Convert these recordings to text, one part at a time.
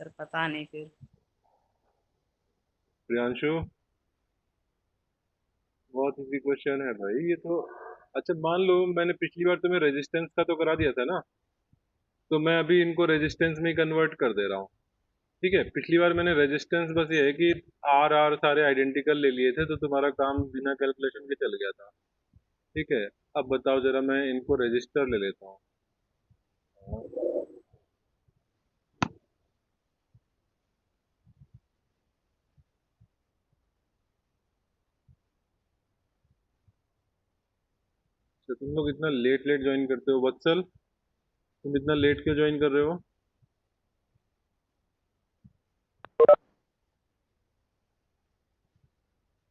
Answer, पता नहीं फिर। प्रियांशु, बहुत इजी क्वेश्चन है भाई ये तो। अच्छा मान लो मैंने पिछली बार तुम्हें रेजिस्टेंस का तो करा दिया था ना, तो मैं अभी इनको रेजिस्टेंस में कन्वर्ट कर दे रहा हूँ। ठीक है, पिछली बार मैंने रेजिस्टेंस बस ये है कि आर आर सारे आइडेंटिकल ले लिए थे, तो तुम्हारा काम बिना कैलकुलेशन के चल गया था। ठीक है, अब बताओ जरा, मैं इनको रजिस्टर ले लेता हूँ। तो तुम लोग इतना लेट लेट ज्वाइन करते हो, वत्सल तुम इतना लेट क्यों ज्वाइन कर रहे हो?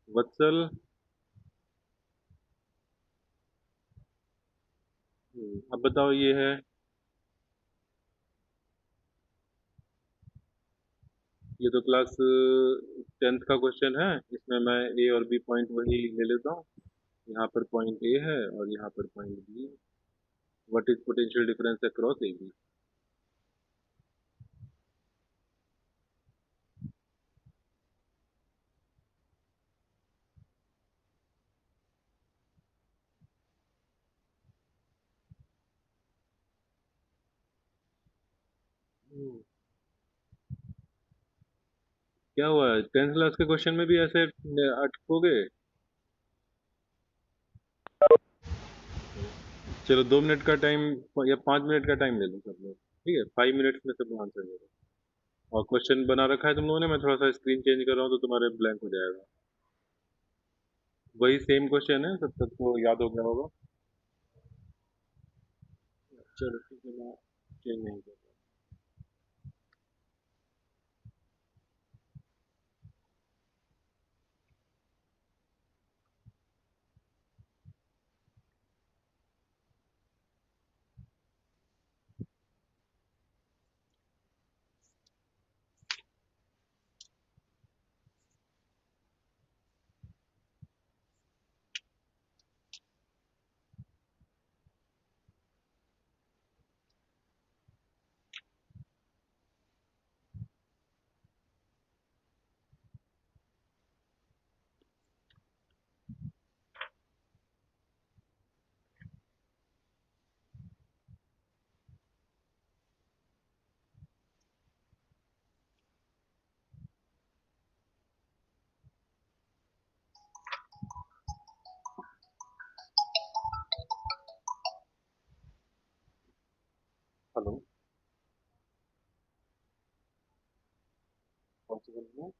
वत्सल। अब बताओ ये है, ये तो क्लास 10th का क्वेश्चन है। इसमें मैं ए और बी पॉइंट वही ले लेता हूँ। यहाँ पर पॉइंट ए है और यहाँ पर पॉइंट बी है। What is potential difference across A B? क्या हुआ, 10th क्लास के क्वेश्चन में भी ऐसे अटकोगे? चलो 2 मिनट का टाइम या 5 मिनट का टाइम ले लो सब लोग। ठीक है, 5 मिनट्स में सब आंसर दे दो। और क्वेश्चन बना रखा है तुम लोगों ने, मैं थोड़ा सा स्क्रीन चेंज कर रहा हूँ तो तुम्हारे ब्लैंक हो जाएगा। वही सेम क्वेश्चन है, सब सबको याद हो गया होगा। चलो ठीक है, मैं चेंज नहीं कर रहा। हेलो, पॉसिबल है?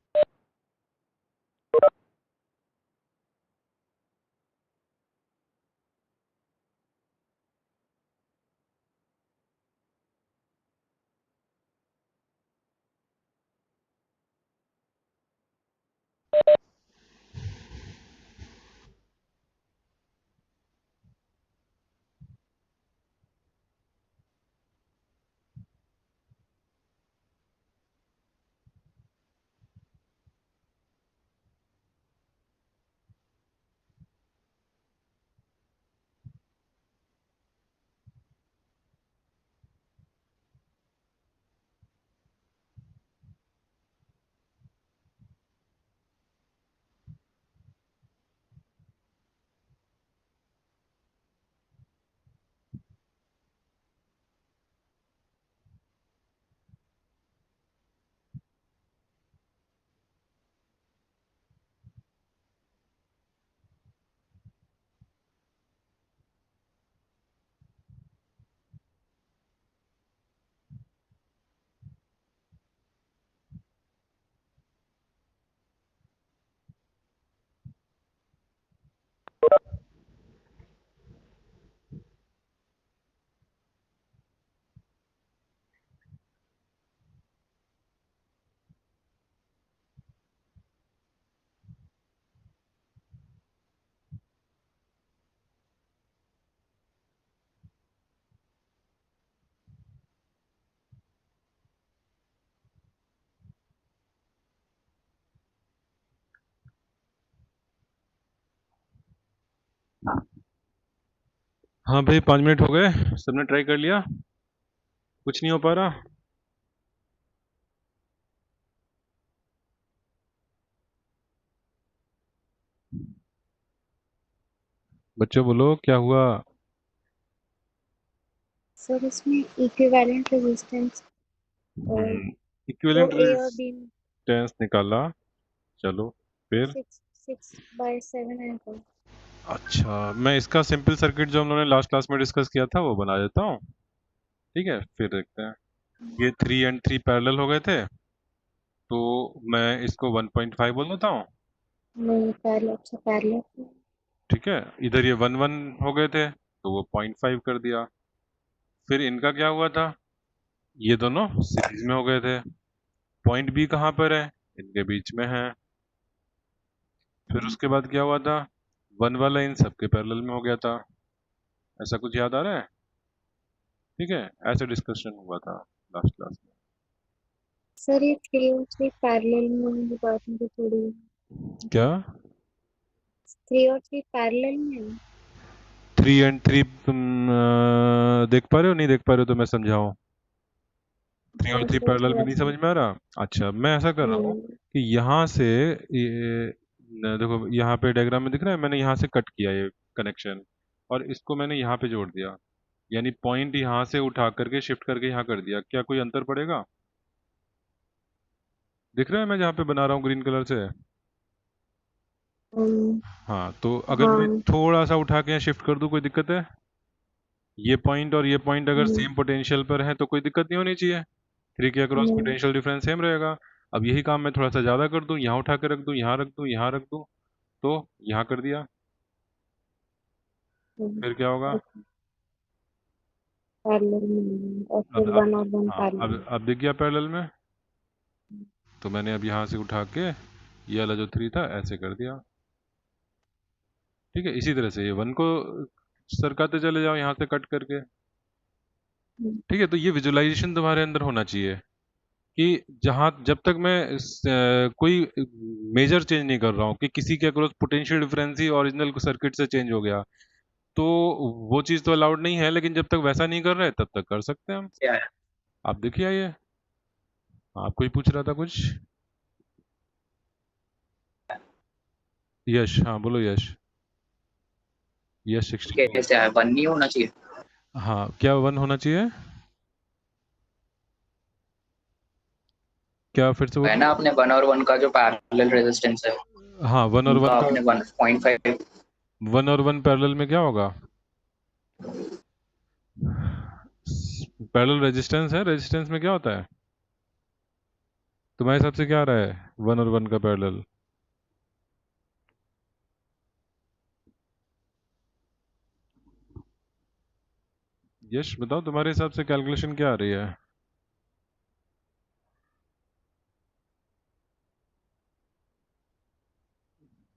हाँ भाई, 5 मिनट हो गए, सबने ट्राई कर लिया? कुछ नहीं हो पा रहा? बच्चों बोलो क्या हुआ। सर इसमें इक्विवेलेंट रेजिस्टेंस और तो इक्विवेलेंट ए और बी में रेजिस्टेंस निकाला। चलो फिर। 6/7 है। अच्छा, मैं इसका सिंपल सर्किट जो हम लोगों ने लास्ट क्लास में डिस्कस किया था वो बना देता हूँ। ठीक है, फिर देखते हैं। ये 3 and 3 पैरेलल हो गए थे, तो मैं इसको 1.5 बोल देता हूँ। नहीं, पैरेलल, अच्छा पैरेलल। ठीक है, इधर ये 1 1 हो गए थे, तो वो 0.5 कर दिया। फिर इनका क्या हुआ था, ये दोनों सीरीज में हो गए थे। पॉइंट बी कहाँ पर है, इनके बीच में है। फिर उसके बाद क्या हुआ था, 1 वाला इन सबके पैरेलल में हो गया था। ऐसा कुछ याद आ रहा है? ठीक है, ऐसे डिस्कशन हुआ था लास्ट क्लास सर ये 3 और 3 पैरेलल में होने की बात मुझे थोड़ी। में। क्या? 3 और 3 पैरेलल में है। 3 and 3 तुम देख पा रहे हो, नहीं देख पा रहे हो तो मैं समझाऊं? 3 और 3 सर पैरेलल में थोड़ा नहीं सा। समझ में आ रहा? अच्छा, मैं ऐसा कर रहा हूँ नहीं। कि यहाँ से देखो यहाँ पे डायग्राम में दिख रहा है, मैंने यहाँ से कट किया ये कनेक्शन, और इसको मैंने यहाँ पे जोड़ दिया। यानी पॉइंट यहाँ से उठा करके शिफ्ट करके यहाँ कर दिया। क्या कोई अंतर पड़ेगा? दिख रहा है मैं जहाँ पे बना रहा हूँ ग्रीन कलर से? अम, हाँ, तो अगर मैं हाँ। थोड़ा सा उठा के यहाँ शिफ्ट कर दूँ, कोई दिक्कत है? ये पॉइंट और ये पॉइंट अगर नहीं। सेम पोटेंशियल पर है तो कोई दिक्कत नहीं होनी चाहिए। 3 के अक्रॉस नहीं। पोटेंशियल डिफरेंस सेम रहेगा। अब यही काम मैं थोड़ा सा ज़्यादा कर दूँ, यहाँ उठा के रख दूँ, यहाँ रख दूँ, यहाँ रख दूँ, तो यहाँ कर दिया। फिर क्या होगा? पैरेलल में नहीं है, और अब फिर अब 1 और 1 हाँ, पैरेलल। अब दिख गया पैरेलल में। तो मैंने अब यहाँ से उठा के ये वाला जो 3 था ऐसे कर दिया। ठीक है, इसी तरह से ये 1 को सरकाते चले जाओ यहाँ से कट करके। ठीक है, तो ये विजुअलाइजेशन तुम्हारे अंदर होना चाहिए कि जहाँ जब तक मैं कोई मेजर चेंज नहीं कर रहा हूँ कि किसी के अक्रॉस पोटेंशियल डिफरेंस ही ओरिजिनल सर्किट से चेंज हो गया, तो वो चीज़ तो अलाउड नहीं है। लेकिन जब तक वैसा नहीं कर रहे तब तक कर सकते हैं हम। क्या है? आप देखिए ये। आप कोई पूछ रहा था कुछ? यश, हाँ बोलो यश। यश 62। कैसे है? 1 नहीं होना चाहिए? हाँ, क्या 1 होना चाहिए? क्या, फिर से है बोलो। ना, अपने 1 और 1 का जो पैरेलल रेजिस्टेंस है, हाँ, 1 और 1 उनका का। अपने 1.5। 1 और 1 पैरेलल में क्या होगा? पैरेलल रेजिस्टेंस है, रेजिस्टेंस में क्या होता है तुम्हारे हिसाब से, क्या आ रहा है 1 और 1 का पैरेलल? यश बताओ, तुम्हारे हिसाब से कैलकुलेशन क्या आ रही है?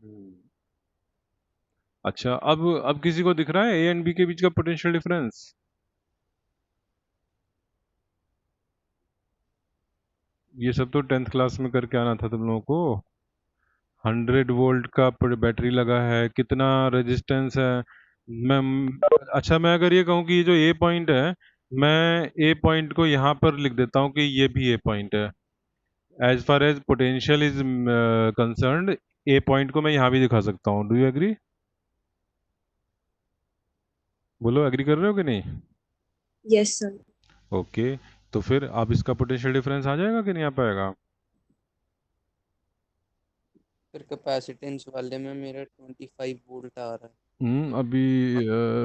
हम्म, अच्छा, अब किसी को दिख रहा है ए एंड बी के बीच का पोटेंशियल डिफरेंस? ये सब तो 10th क्लास में करके आना था तुम लोगों को। 100 वोल्ट का बैटरी लगा है, कितना रेजिस्टेंस है। मैं अच्छा, मैं अगर ये कहूँ कि ये जो ए पॉइंट है, मैं ए पॉइंट को यहाँ पर लिख देता हूँ कि ये भी ए पॉइंट है। As far as potential is concerned, A point को मैं यहाँ भी दिखा सकता हूँ। Do you agree? बोलो, एग्री कर रहे हो कि नहीं? Yes sir. ओके, तो फिर अब इसका पोटेंशियल डिफरेंस आ जाएगा कि नहीं आ पाएगा? फिर कैपेसिटेंस वाले में मेरा 25 वोल्ट आ रहा है। अभी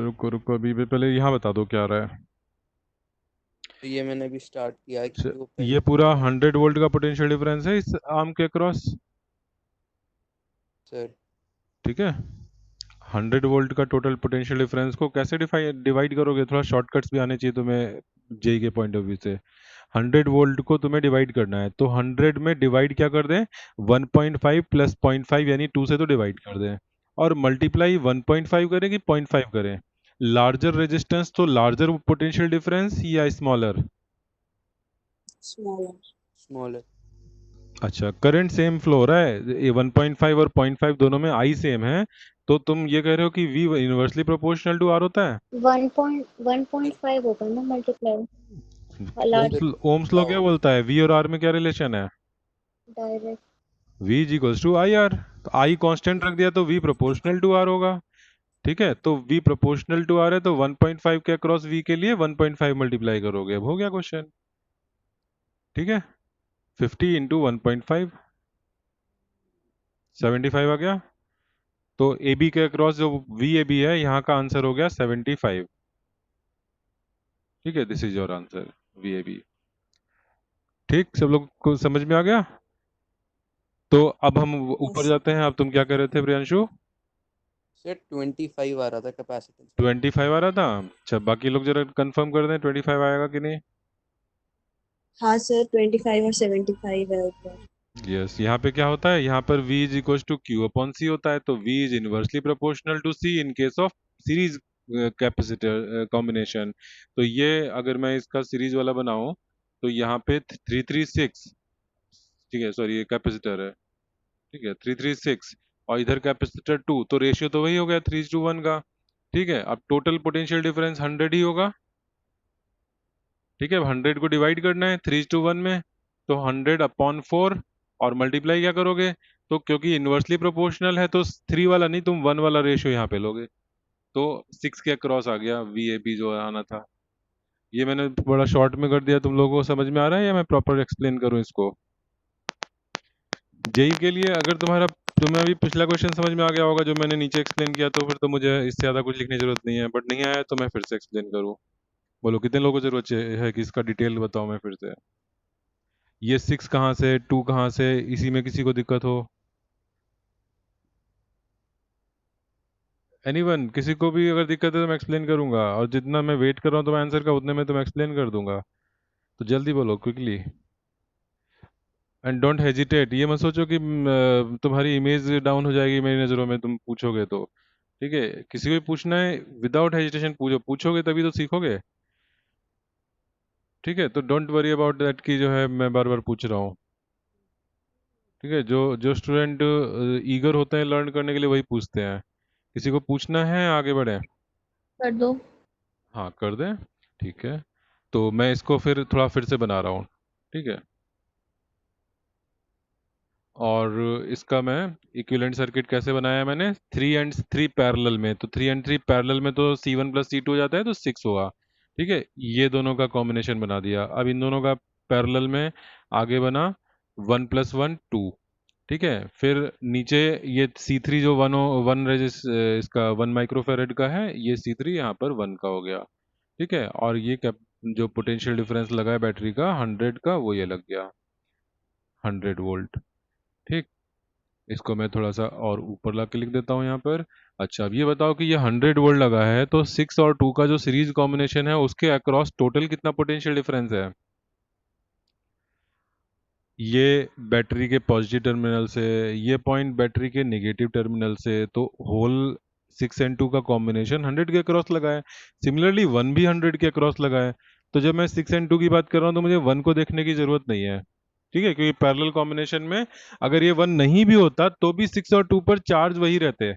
रुको रुको, अभी पहले यहाँ बता दो क्या आ रहा है। तो ये मैंने अभी स्टार्ट किया है अच्छा, क्योंकि वो ये पहले पूरा से 100 वोल्ट का पोटेंशियल डिफरेंस है इस आर्म के अक्रॉस। सर। ठीक है, 100 वोल्ट का टोटल पोटेंशियल डिफरेंस को कैसे डिवाइड करोगे? थोड़ा शॉर्टकट्स भी आने चाहिए तुम्हें जेई के पॉइंट ऑफ व्यू से। 100 वोल्ट को तुम्हें डिवाइड करना है, तो 100 में डिवाइड क्या कर दें, 1.5 प्लस 0.5 यानी 2 से तो डिवाइड कर दें, और मल्टीप्लाई 1.5 करें कि 0.5 करें? लार्जर रेजिस्टेंस तो लार्जर पोटेंशियल डिफरेंस या स्मॉलर? स्मॉलर। स्मॉलर। अच्छा, करंट सेम फ्लो हो रहा है, ये 1.5 और 0.5 दोनों में आई सेम है, तो तुम ये कह रहे हो कि V inversely proportional to R होता है? 1.5 होगा ना मल्टीप्लाई। फिर लार्ज। ओम्स लॉ क्या बोलता है, V और R में क्या रिलेशन है? Direct. V is equals to I R. तो I कांस्टेंट रख दिया तो V प्रोपोर्शनल टू R होगा। ठीक है, तो V प्रोपोर्शनल टू R है, तो 1.5 के अक्रॉस V के लिए 1.5 मल्टीप्लाई करोगे, अब हो गया क्वेश्चन। ठीक है, 50 इंटू 1.5 75 आ गया। तो AB के अक्रॉस जो VAB है, यहाँ का आंसर हो गया 75। ठीक है, this is your answer VAB। ठीक, सब लोग को समझ में आ गया। तो अब हम ऊपर Yes. जाते हैं। अब तुम क्या कर रहे थे प्रियांशु? सर 25 आ रहा था कैपेसिटेंस। 25 आ रहा था। अच्छा, बाकी लोग जरा कंफर्म कर दें 25 आएगा कि नहीं। हाँ सर 25 और 75 है ऊपर। यस, यहाँ पे क्या होता है, यहाँ पर V is equal to Q upon C होता है, तो V is inversely proportional to C in case of series capacitor combination. तो ये अगर मैं इसका सीरीज वाला बनाऊं, तो यहाँ पे 336, ठीक है, सॉरी ये कैपेसिटर है, ठीक है 336, और इधर कैपेसिटर 2, तो रेशियो तो वही हो गया 3:1 का। ठीक है, अब टोटल पोटेंशियल डिफरेंस 100 ही होगा। ठीक है, अब 100 को डिवाइड करना है 3:1 में, तो 100 अपॉन 4, और मल्टीप्लाई क्या करोगे, तो क्योंकि इनवर्सली प्रोपोर्शनल है तो 3 वाला नहीं, तुम 1 वाला रेशियो यहाँ पे लोगे, तो 6 के अक्रॉस आ गया VAB जो आना था। ये मैंने बड़ा शॉर्ट में कर दिया, तुम लोगों को समझ में आ रहा है या मैं प्रॉपर एक्सप्लेन करूँ इसको? जेई के लिए अगर तुम्हें अभी पिछला क्वेश्चन समझ में आ गया होगा जो मैंने नीचे एक्सप्लेन किया, तो फिर तो मुझे इससे ज़्यादा कुछ लिखने की जरूरत नहीं है, बट नहीं आया तो मैं फिर से एक्सप्लेन करूँ। बोलो कितने लोगों को जरूरत है कि इसका डिटेल बताऊँ मैं फिर से? ये 6 कहाँ से, 2 कहाँ से, इसी में किसी को दिक्कत हो? एनीवन, किसी को भी अगर दिक्कत है तो मैं एक्सप्लेन करूंगा, और जितना मैं वेट कर रहा हूँ तो मैं आंसर का, उतने में तो मैं एक्सप्लेन कर दूंगा। तो जल्दी बोलो क्विकली, एंड डोंट हेजिटेट। ये मत सोचो कि तुम्हारी इमेज डाउन हो जाएगी मेरी नज़रों में तुम पूछोगे तो। ठीक है, किसी को भी पूछना है विदाउट हेजिटेशन पूछो, पूछोगे तभी तो सीखोगे। ठीक है, तो डोंट वरी अबाउट दैट कि जो है मैं बार बार पूछ रहा हूँ। ठीक है, जो जो स्टूडेंट ईगर होते हैं लर्न करने के लिए वही पूछते हैं। किसी को पूछना है, आगे बढ़े? कर दो। हाँ कर दें, ठीक है। तो मैं इसको फिर से बना रहा हूँ। ठीक है, और इसका मैं इक्विवेलेंट सर्किट कैसे बनाया है मैंने, 3 एंड 3 पैरेलल में, तो 3 एंड 3 पैरेलल में तो C1 प्लस C2 हो जाता है, तो 6 होगा। ठीक है, ये दोनों का कॉम्बिनेशन बना दिया। अब इन दोनों का पैरेलल में आगे बना 1 प्लस 1 2। ठीक है, फिर नीचे ये C3 जो 1 इसका 1 माइक्रोफेरेड का है, ये C3 यहाँ पर 1 का हो गया। ठीक है, और ये जो पोटेंशियल डिफरेंस लगा है बैटरी का 100 का, वो ये लग गया 100 वोल्ट। ठीक, इसको मैं थोड़ा सा और ऊपर ला के लिख देता हूँ यहाँ पर। अच्छा, अब ये बताओ कि ये 100 वोल्ट लगा है, तो 6 और 2 का जो सीरीज कॉम्बिनेशन है उसके अक्रॉस टोटल कितना पोटेंशियल डिफरेंस है? ये बैटरी के पॉजिटिव टर्मिनल से, ये पॉइंट बैटरी के नेगेटिव टर्मिनल से, तो होल 6 एंड 2 का कॉम्बिनेशन 100 के अक्रॉस लगा है। सिमिलरली 1 भी 100 के अक्रॉस लगा है। तो जब मैं 6 एंड 2 की बात कर रहा हूँ तो मुझे 1 को देखने की जरूरत नहीं है। ठीक है, क्योंकि पैरेलल कॉम्बिनेशन में अगर ये 1 नहीं भी होता तो भी 6 और 2 पर चार्ज वही रहते।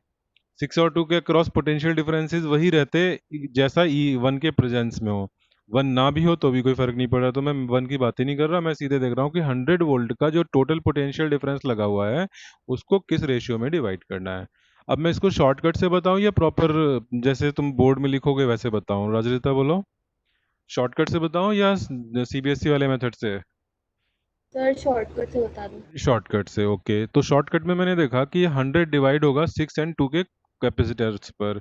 6 और 2 के क्रॉस पोटेंशियल डिफरेंसेस वही रहते जैसा E1 के प्रेजेंस में हो। 1 ना भी हो तो भी कोई फर्क नहीं पड़ रहा। तो मैं 1 की बात ही नहीं कर रहा, मैं सीधे देख रहा हूँ कि 100 वोल्ट का जो टोटल पोटेंशियल डिफरेंस लगा हुआ है उसको किस रेशियो में डिवाइड करना है। अब मैं इसको शॉर्टकट से बताऊं या प्रॉपर जैसे तुम बोर्ड में लिखोगे वैसे बताऊं? राजरिता बोलो, शॉर्टकट से बताऊं या CBSE वाले मेथड से? सर शॉर्टकट से बता दो। शॉर्टकट से, ओके। तो शॉर्टकट में मैंने देखा कि 100 डिवाइड होगा 6 एंड 2 के कैपेसिटर्स पर।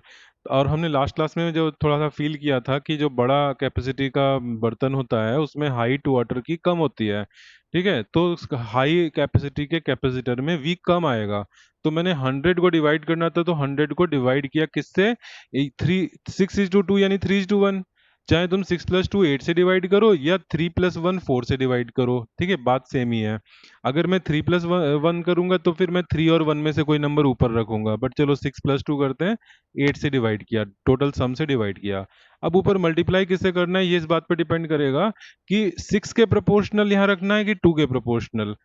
और हमने लास्ट क्लास में जो थोड़ा सा फील किया था कि जो बड़ा कैपेसिटी का बर्तन होता है उसमें हाइट वाटर की कम होती है। ठीक है, तो हाई कैपेसिटी के कैपेसिटर में वी कम आएगा। तो मैंने 100 को डिवाइड करना था, तो 100 को डिवाइड किया किससे? 6:2 यानी 3:1। चाहे तुम 6 प्लस 2 8 से डिवाइड करो या 3 प्लस 1 4 से डिवाइड करो, ठीक है, बात सेम ही है। अगर मैं 3 प्लस 1 करूंगा तो फिर मैं 3 और 1 में से कोई नंबर ऊपर रखूंगा, बट चलो 6 प्लस 2 करते हैं, 8 से डिवाइड किया, टोटल सम से डिवाइड किया। अब ऊपर मल्टीप्लाई किससे करना है ये इस बात पर डिपेंड करेगा कि 6 के प्रोपोर्शनल यहाँ रखना है कि 2 के प्रोपोर्शनल।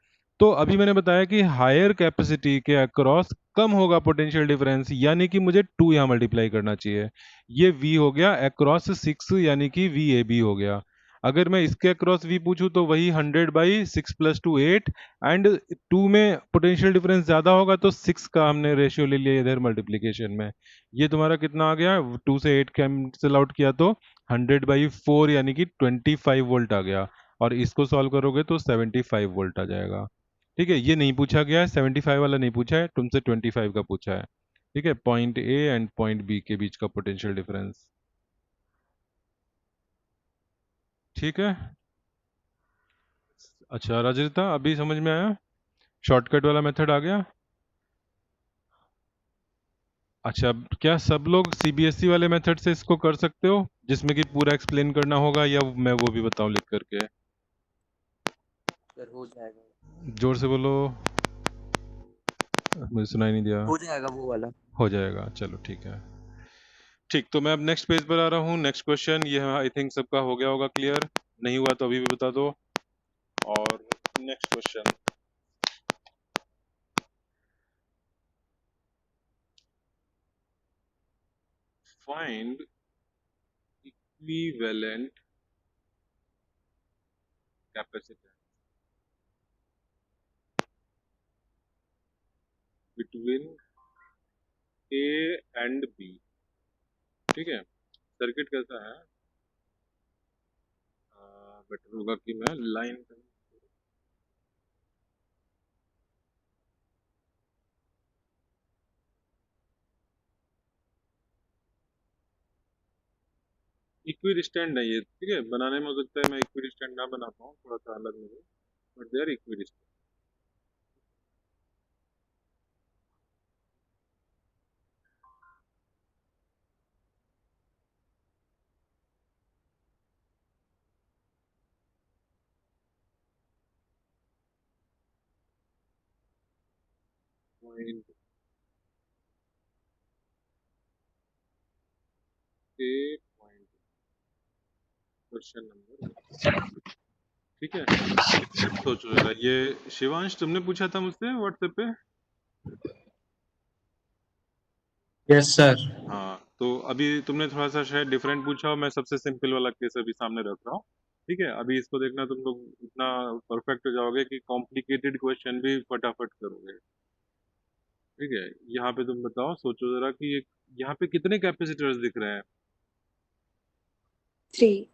तो अभी मैंने बताया कि हायर कैपेसिटी के अक्रॉस कम होगा पोटेंशियल डिफरेंस, यानी कि मुझे 2 यहाँ मल्टीप्लाई करना चाहिए। ये V हो गया अक्रॉस 6, यानी कि VAB हो गया। अगर मैं इसके अक्रॉस v पूछूं तो वही 100/6 + 2 8, एंड 2 में पोटेंशियल डिफरेंस ज्यादा होगा तो 6 का हमने रेशियो ले लिया इधर मल्टीप्लिकेशन में। ये तुम्हारा कितना आ गया, 2 से 8 कैंसिल आउट किया तो 100/4 यानी कि 25 वोल्ट आ गया, और इसको सॉल्व करोगे तो 75 वोल्ट आ जाएगा। ठीक है, ये नहीं पूछा गया है, 75 वाला नहीं पूछा है तुमसे, 25 का पूछा है। ठीक है, point A and point B के बीच का पोटेंशियल डिफरेंस। ठीक है, अच्छा राजरिता अभी समझ में आया, शॉर्टकट वाला मेथड आ गया। अच्छा, क्या सब लोग सीबीएसई वाले मेथड से इसको कर सकते हो जिसमें कि पूरा एक्सप्लेन करना होगा, या मैं वो भी बताऊं लिख करके? सर हो जाएगा, जोर से बोलो, मुझे सुनाई नहीं दिया। हो जाएगा वो वाला। हो जाएगा, चलो ठीक है। ठीक, तो मैं अब नेक्स्ट पेज पर आ रहा हूँ। नेक्स्ट क्वेश्चन ये आई थिंक सबका हो गया होगा क्लियर, नहीं हुआ तो अभी भी बता दो। और next question, find equivalent capacitance between A and B. ठीक है, सर्किट कैसा है, बेटर होगा कि मैं लाइन, इक्वी डिस्टेंट है ये। ठीक है, बनाने में हो सकता है मैं इक्वी डिस्टेंट ना बना पाऊँ, थोड़ा सा अलग लगे, but they are equidistant. Point A, point, question number. ठीक है, सोचो जरा, ये शिवांश तुमने पूछा था मुझसे व्हाट्सएप पे। Yes sir. हाँ, तो अभी तुमने थोड़ा सा शायद डिफरेंट पूछा हो, मैं सबसे सिंपल वाला केस अभी सामने रख रहा हूँ। ठीक है, अभी इसको देखना, तुम लोग इतना परफेक्ट हो जाओगे कि कॉम्प्लिकेटेड क्वेश्चन भी फटाफट करोगे। ठीक है, यहाँ पे तुम बताओ, सोचो जरा कि यहाँ पे कितने कैपेसिटर्स दिख रहे हैं? 3।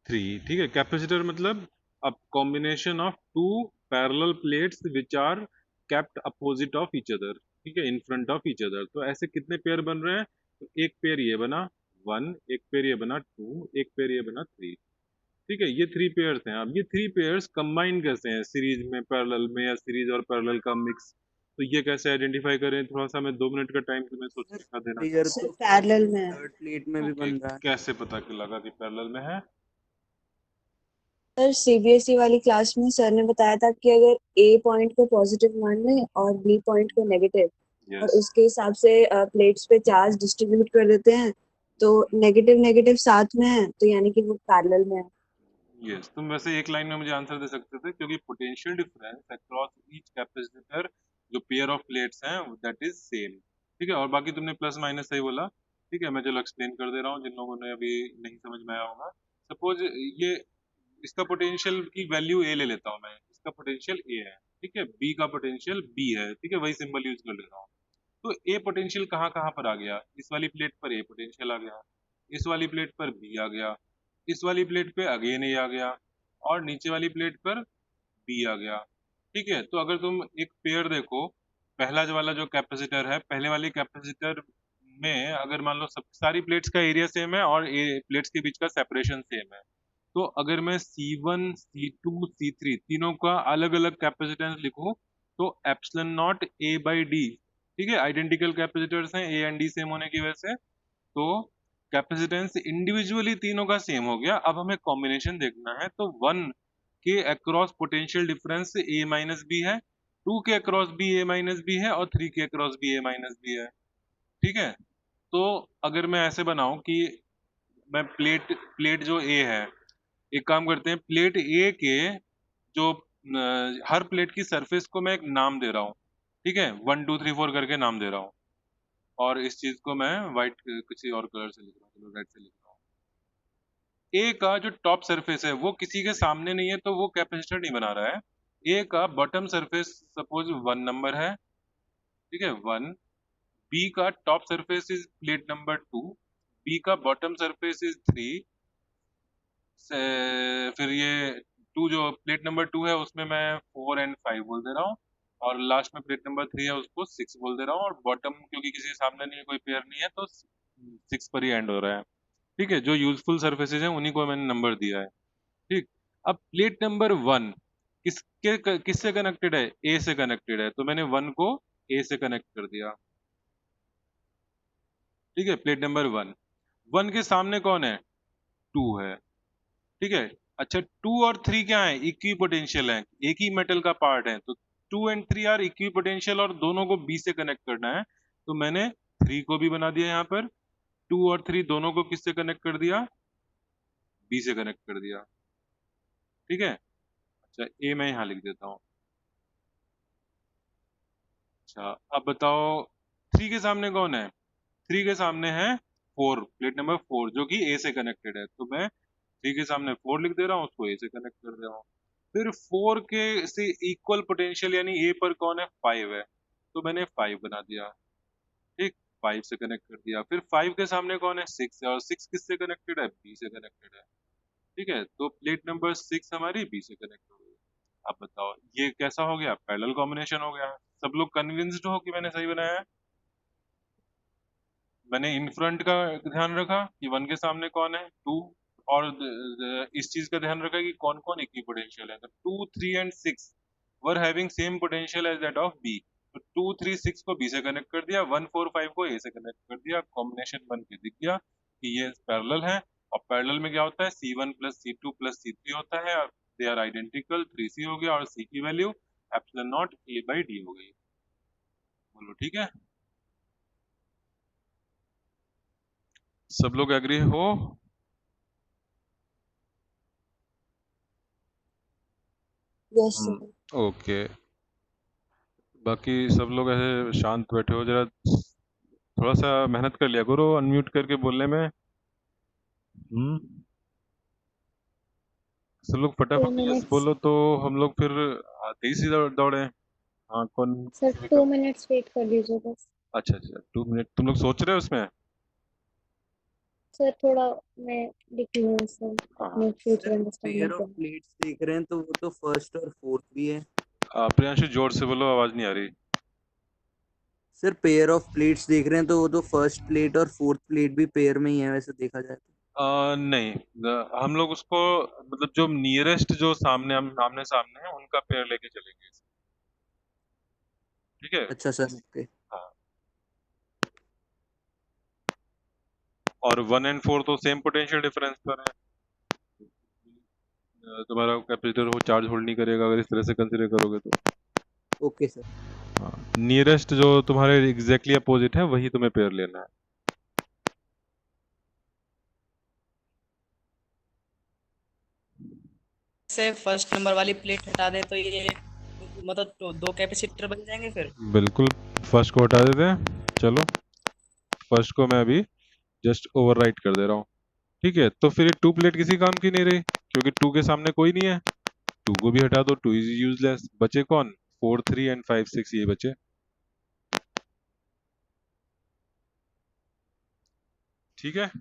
3। ठीक है, कैपेसिटर मतलब a combination of two parallel plates which are kept opposite of each other। ठीक है, in front of each other। तो ऐसे कितने पेयर बन रहे हैं? तो एक पेयर ये बना 1, एक पेयर ये बना 2, एक पेयर ये बना 3। ठीक है, ये 3 पेयर्स हैं। अब ये 3 पेयर्स कंबाइन कैसे हैं, सीरीज में, पैरेलल में, या सीरीज और पैरेलल का मिक्स? तो ये कैसे आइडेंटिफाई करें? थोड़ा सा मैं 2 मिनट का टाइम तुम्हें सोच सर दिखा देना पेयर चाहता तो पैरेलल में है। थर्ड प्लेट में हूँ। भी ओके, बन रहा है। कैसे पता लगा कि पैरेलल में है? सर सीबीएसई वाली क्लास में सर ने बताया था कि अगर ए पॉइंट को पॉजिटिव मान लें और बी पॉइंट को नेगेटिव, और यस, उसके हिसाब से प्लेट्स पे चार्ज डिस्ट्रीब्यूट कर देते हैं, तो नेगेटिव नेगेटिव साथ में है, तो यानी कि वो पैरेलल में है। यस, तुम वैसे एक लाइन में मुझे आंसर दे सकते थे, क्योंकि potential difference across each capacitor, जो पेयर ऑफ प्लेट्स हैं, दैट इज सेम। ठीक है, और बाकी तुमने प्लस माइनस सही बोला। ठीक है, मैं चलो एक्सप्लेन कर दे रहा हूँ जिन लोगों ने अभी नहीं समझ में आया होगा। सपोज ये, इसका पोटेंशियल की वैल्यू ए ले लेता हूँ मैं, इसका पोटेंशियल ए है। ठीक है, बी का पोटेंशियल बी है। ठीक है, वही सिंबल यूज कर ले रहा हूँ। तो ए पोटेंशियल कहाँ कहाँ पर आ गया? इस वाली प्लेट पर ए पोटेंशियल आ गया, इस वाली प्लेट पर बी आ गया, इस वाली प्लेट पे अगेन ए आ गया, और नीचे वाली प्लेट पर बी आ गया। ठीक है, तो अगर तुम एक पेयर देखो, पहला जो वाला जो कैपेसिटर है, पहले वाले कैपेसिटर में अगर मान लो सब सारी प्लेट्स का एरिया सेम है और प्लेट्स के बीच का सेपरेशन सेम है, तो अगर मैं C1, C2, C3 तीनों का अलग अलग कैपेसिटेंस लिखूं, तो epsilon not a by D. ठीक है, आइडेंटिकल कैपेसिटर्स हैं, ए एंड डी सेम होने की वजह से, तो कैपेसिटेंस इंडिविजुअली तीनों का सेम हो गया। अब हमें कॉम्बिनेशन देखना है, तो 1 के अक्रॉस पोटेंशियल डिफरेंस ए माइनस बी है, 2 के अक्रॉस भी ए माइनस बी है, और 3 के अक्रॉस भी ए माइनस बी है। ठीक है, तो अगर मैं ऐसे बनाऊं कि मैं प्लेट प्लेट जो ए है, एक काम करते हैं, प्लेट ए के जो हर प्लेट की सरफेस को मैं एक नाम दे रहा हूँ। ठीक है, 1 2 3 4 करके नाम दे रहा हूँ, और इस चीज को मैं व्हाइट किसी और कलर से लिख रहा हूँ, चलो रेड से लिख रहा हूँ। ए का जो टॉप सरफेस है वो किसी के सामने नहीं है तो वो कैपेसिटर नहीं बना रहा है। ए का बॉटम सरफेस सपोज 1 नंबर है, ठीक है 1। बी का top surface is plate number 2, B का बॉटम सरफेस इज 3, फिर ये 2 जो प्लेट नंबर 2 है उसमें मैं 4 एंड 5 बोल दे रहा हूँ, और लास्ट में प्लेट नंबर 3 है उसको 6 बोल दे रहा हूँ, और बॉटम क्योंकि किसी के सामने नहीं है, कोई पेयर नहीं है, तो 6 पर ही एंड हो रहा है। ठीक है, जो यूजफुल सर्फेसेज हैं उन्हीं को मैंने नंबर दिया है। ठीक, अब प्लेट नंबर 1 किससे कनेक्टेड है? ए से कनेक्टेड है, तो मैंने 1 को ए से कनेक्ट कर दिया। ठीक है, प्लेट नंबर 1 के सामने कौन है? 2 है। ठीक है, अच्छा 2 और 3 क्या है? इक्वी पोटेंशियल है, एक ही मेटल का पार्ट है, तो 2 एंड 3 आर इक्वी पोटेंशियल और दोनों को बी से कनेक्ट करना है, तो मैंने 3 को भी बना दिया यहाँ पर। 2 और 3 दोनों को किससे कनेक्ट कर दिया? बी से कनेक्ट कर दिया। ठीक है, अच्छा ए मैं यहाँ लिख देता हूँ। अच्छा अब बताओ 3 के सामने कौन है? 3 के सामने है 4, प्लेट नंबर 4 जो कि ए से कनेक्टेड है, तो मैं 3 के सामने 4 लिख दे रहा हूँ, उसको ए से कनेक्ट कर दे रहा हूँ। फिर 4 के से इक्वल पोटेंशियल यानी ए पर कौन है? 5 है, तो मैंने 5 बना दिया। ठीक, 5 से कनेक्ट कर दिया। फिर 5 के सामने कौन है? 6 है, और 6 किससे कनेक्टेड है? बी से कनेक्टेड है। ठीक है, तो प्लेट नंबर 6 हमारी बी से कनेक्ट हो गई। अब बताओ ये कैसा हो गया? पैरेलल कॉम्बिनेशन हो गया। सब लोग कन्विंस्ड हो कि मैंने सही बनाया है? मैंने इन फ्रंट का ध्यान रखा कि 1 के सामने कौन है? 2, और इस चीज का ध्यान रखा कि कौन कौन इक्वी पोटेंशियल है, तो 2, 3 and 6 were having same potential as that of B, तो 2, 3, 6 को बी से कनेक्ट कर दिया, 1, 4, 5 को ए से कनेक्ट कर दिया, कॉम्बिनेशन बन के दिख गया कि ये पैरेलल है। और पैरेलल में क्या होता है? C1 plus C2 plus C3 होता है, दे आर आइडेंटिकल, 3C हो गया, और C की value epsilon not A by D हो गई। बोलो ठीक है, सब लोग एग्री हो? Yes sir. ओके, बाकी सब लोग ऐसे शांत बैठे हो, जरा थोड़ा सा मेहनत कर लिया करो अनम्यूट करके बोलने में। सब लोग 2 फटाफट यस मिनट्स बोलो तो हम लोग फिर तेज ही दौड़े। हाँ कौन? सर, 2 मिनट्स वेट कर लीजिए बस। अच्छा अच्छा 2 मिनट तुम लोग सोच रहे हो उसमें? सर थोड़ा मैं लिख रही हूँ सर, हाँ अपने फ्यूचर सर अंडरस्टैंडिंग पेयर के ऑफ लिए। प्लेट्स देख रहे हैं तो वो तो फर्स्ट और फोर्थ भी है। प्रियांशु जोर से बोलो, आवाज नहीं आ रही। सर पेयर ऑफ प्लेट्स देख रहे हैं तो वो तो फर्स्ट प्लेट और फोर्थ प्लेट भी पेयर में ही है वैसे देखा जाए तो। नहीं, हम लोग उसको मतलब जो नियरेस्ट जो सामने हम आमने सामने है उनका पेयर लेके चलेंगे। ठीक है, अच्छा सर ओके। हाँ, और 1 एंड 4 तो सेम पोटेंशियल डिफरेंस पर है। तुम्हारा कैपेसिटर वो चार्ज होल्ड नहीं करेगा अगर इस तरह से कंसीडर करोगे तो। Okay sir. हाँ, नियरेस्ट जो तुम्हारे एग्जैक्टली अपोजिट है वही तुम्हें पेयर लेना है। से फर्स्ट नंबर वाली प्लेट हटा दे तो ये मतलब तो 2 कैपेसिटर बन जाएंगे फिर। बिल्कुल, फर्स्ट को हटा देते हैं। चलो फर्स्ट को मैं अभी जस्ट ओवरराइट कर दे रहा हूँ। ठीक है, तो फिर ये 2 प्लेट किसी काम की नहीं रही क्योंकि 2 के सामने कोई नहीं है। 2 को भी हटा दो, 2 इज यूजलेस। बचे कौन? 4, 3 एंड 5, 6 ये बचे। ठीक है,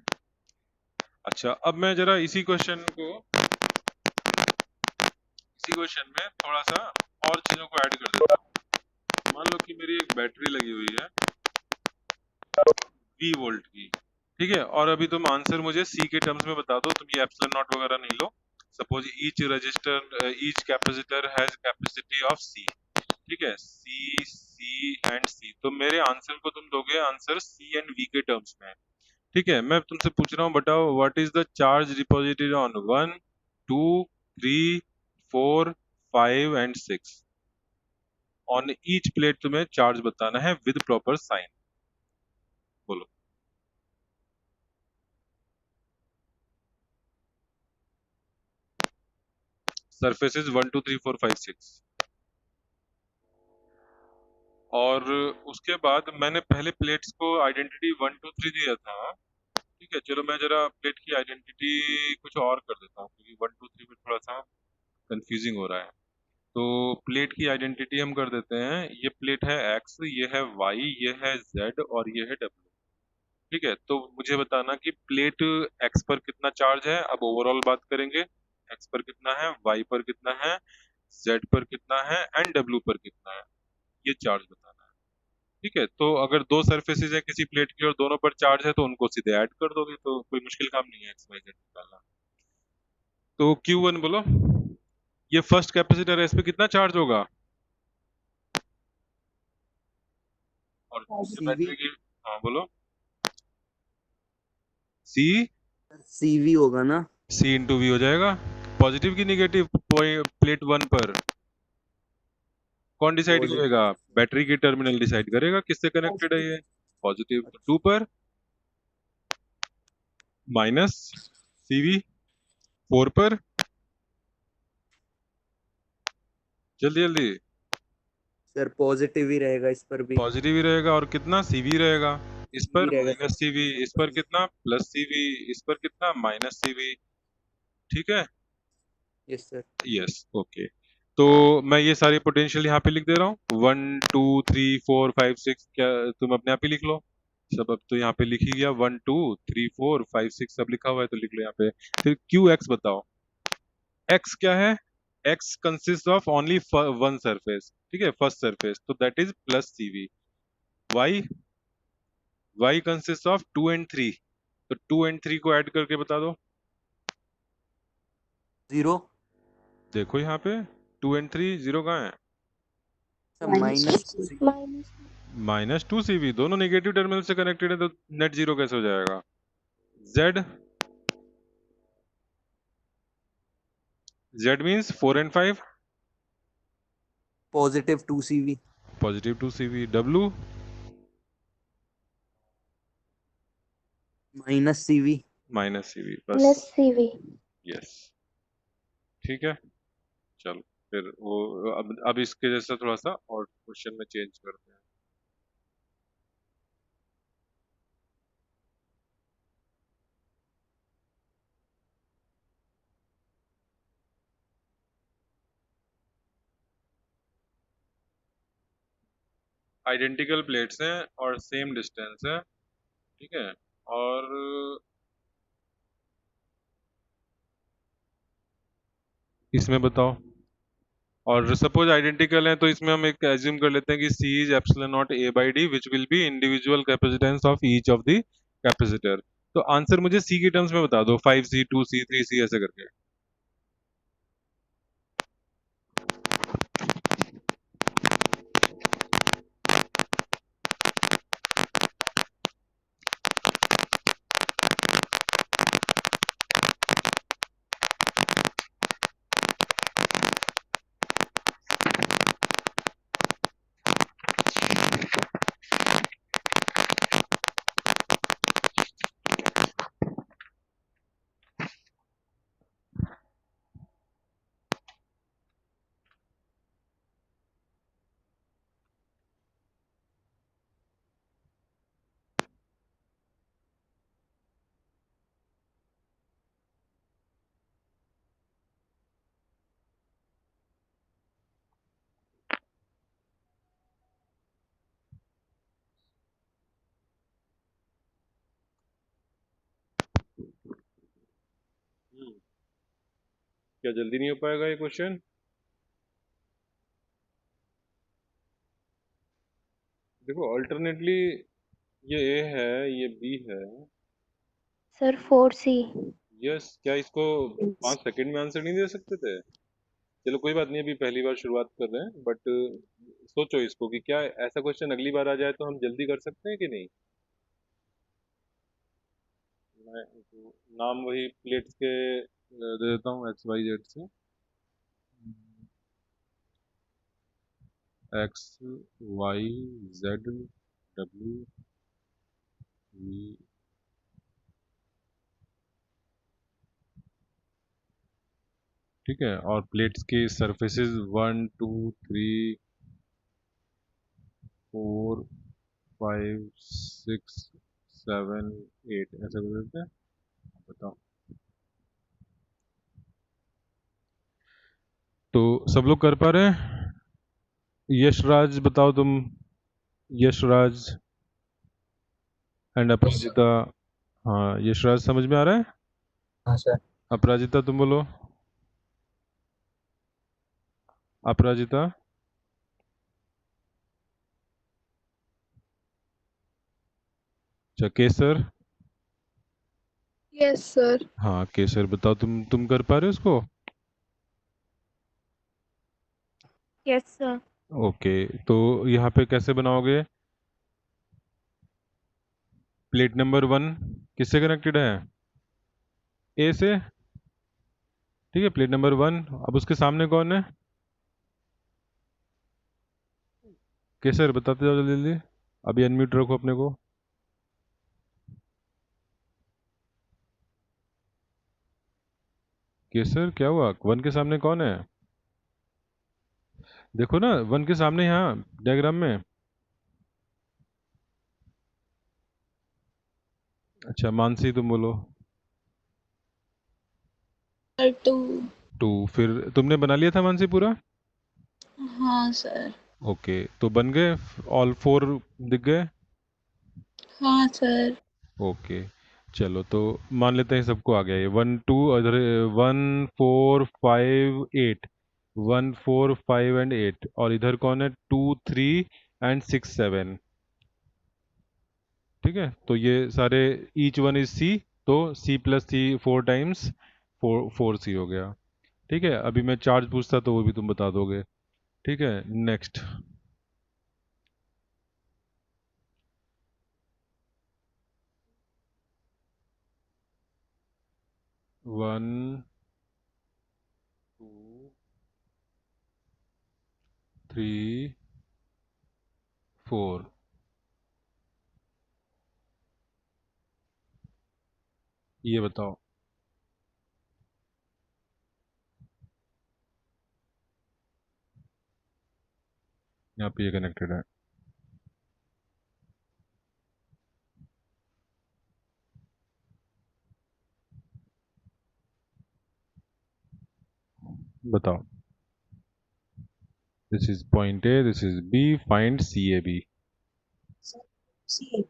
अच्छा अब मैं जरा इसी क्वेश्चन में थोड़ा सा और चीजों को ऐड कर देता हूँ। मान लो कि मेरी एक बैटरी लगी हुई है V वोल्ट की। ठीक है, और अभी तुम आंसर मुझे C के टर्म्स में बता दो, तुम ये एप्सिलॉन नॉट वगैरह नहीं लो। Suppose each capacitor has capacity of C। ठीक है, C एंड C, तो मेरे आंसर को तुम दोगे आंसर C एंड V के टर्म्स में। ठीक है, मैं तुमसे पूछ रहा हूँ बताओ what is the charge deposited on 1, 2, 3, 4, 5 and 6। On each plate तुम्हें चार्ज बताना है विद प्रॉपर साइन। बोलो। सरफेसेस 1, 2, 3, 4, 5, 6। और उसके बाद मैंने पहले प्लेट्स को आइडेंटिटी 1, 2, 3 दिया था, ठीक है, चलो मैं जरा प्लेट की आइडेंटिटी कुछ और कर देता हूँ क्योंकि 1 2 3 में थोड़ा सा कंफ्यूजिंग हो रहा है। तो प्लेट की आइडेंटिटी हम कर देते हैं, ये प्लेट है एक्स, ये है वाई, ये है जेड और ये है डब्ल्यू। ठीक है, तो मुझे बताना कि प्लेट एक्स पर कितना चार्ज है। अब ओवरऑल बात करेंगे, एक्स पर कितना है, वाई पर कितना है, जेड पर कितना है एंड डब्ल्यू पर कितना है, ये चार्ज बताना है। ठीक है, तो अगर दो सरफेसेस है किसी प्लेट की और दोनों पर चार्ज है तो उनको सीधे ऐड कर दोगे, तो कोई मुश्किल काम नहीं है एक्स वाई जेड निकालना। तो Q1 बोलो, ये फर्स्ट कैपेसिटर है, इस पे कितना चार्ज होगा? और ये CV बैटरी की, हाँ बोलो, सी CV होगा ना। सी इंटू वी हो जाएगा। पॉजिटिव की निगेटिव प्लेट 1 पर कौन डिसाइड पॉजिटिव। करेगा? बैटरी की टर्मिनल डिसाइड करेगा किससे कनेक्टेड है ये, पॉजिटिव। तो 2 पर माइनस सीवी, 4 पर, जल्दी जल्दी, सर पॉजिटिव ही रहेगा इस पर भी। पॉजिटिव ही रहेगा। और कितना? सीवी रहेगा। इस पर CV रहेगा माइनस सीवी, इस पर कितना? प्लस सीवी, इस पर कितना? Minus CV. ठीक है, यस सर। Yes, okay. तो मैं ये सारी पोटेंशियल यहाँ पे लिख दे रहा हूँ, 1 2 3 4 5 6, क्या तुम अपने आप ही लिख लो सब। अब तो यहाँ पे लिख ही गया, 1 2 3 4 5 6 सब लिखा हुआ है, तो लिख लो यहाँ पे। फिर क्यू एक्स बताओ, एक्स क्या है? X consist of only one surface, ठीक है, फर्स्ट सरफेस, तो that is plus CV. Y, Y consist of 2 and 3, तो 2 एंड 3 को ऐड करके बता दो। 0। देखो यहाँ पे 2 एंड 3, 0 कहाँ है? माइनस। -2 CV, दोनों नेगेटिव टर्मिनल से कनेक्टेड है, तो नेट जीरो कैसे हो जाएगा? Z, Z means 4 and 5, positive 2 CV। Positive 2 CV। W, -CV। -CV, बस। यस, ठीक है, चलो फिर वो अब इसके जैसा थोड़ा सा और क्वेश्चन में चेंज करते हैं। आइडेंटिकल प्लेट्स हैं और सेम डिस्टेंस है, ठीक है, और इसमें बताओ, और सपोज आइडेंटिकल है तो इसमें हम एक एज्यूम कर लेते हैं कि C is epsilon not A by D which will be individual capacitance of each of the capacitor. तो आंसर मुझे C के टर्म्स में बता दो, 5C 2C 3C ऐसे करके। क्या जल्दी नहीं हो पाएगा ये क्वेश्चन? देखो अल्टरनेटली ये A है, ये B है। Sir 4C। यस, क्या इसको 5 सेकंड में आंसर नहीं दे सकते थे? चलो कोई बात नहीं, अभी पहली बार शुरुआत कर रहे हैं, बट सोचो इसको कि क्या ऐसा क्वेश्चन अगली बार आ जाए तो हम जल्दी कर सकते हैं कि नहीं। मैं नाम वही प्लेट्स के दे देता हूँ, XYZ से, XYZ W V। ठीक है, और प्लेट्स की सरफेसेस 1 2 3 4 5 6 7 8 ऐसा कर देते हैं। बताओ। तो सब लोग कर पा रहे हैं? यशराज बताओ तुम। यशराज एंड अपराजिता। हाँ यशराज समझ में आ रहा है? हाँ सर। अपराजिता तुम बोलो। अपराजिता। अच्छा केसर। Yes sir. हाँ केसर बताओ तुम कर पा रहे हो उसको? Yes sir. ओके तो यहाँ पे कैसे बनाओगे? प्लेट नंबर 1 किससे कनेक्टेड है? ए से। ठीक है प्लेट नंबर 1। अब उसके सामने कौन है? केसर बताते जाओ जल्दी जल्दी। अभी अनम्यूट रखो अपने को। केसर क्या हुआ? 1 के सामने कौन है? देखो ना 1 के सामने यहाँ डायग्राम में। अच्छा मानसी तुम बोलो। सर 2। 2 फिर तुमने बना लिया था मानसी पूरा? हाँ सर। ओके तो बन गए? ऑल 4 दिख गए? हाँ सर। ओके चलो तो मान लेते हैं सबको आ गया ये 1 2 इधर 1 4 5 8 1 4 5 एंड 8 और इधर कौन है 2 3 एंड 6 7। ठीक है तो ये सारे ईच वन इज सी। तो सी प्लस सी 4 टाइम्स 4 सी हो गया। ठीक है अभी मैं चार्ज पूछता तो वो भी तुम बता दोगे। ठीक है नेक्स्ट। 1 2 3 4। ये बताओ। यहाँ पे ये कनेक्टेड है। बताओ। This is point A this is B find C A B. Sir C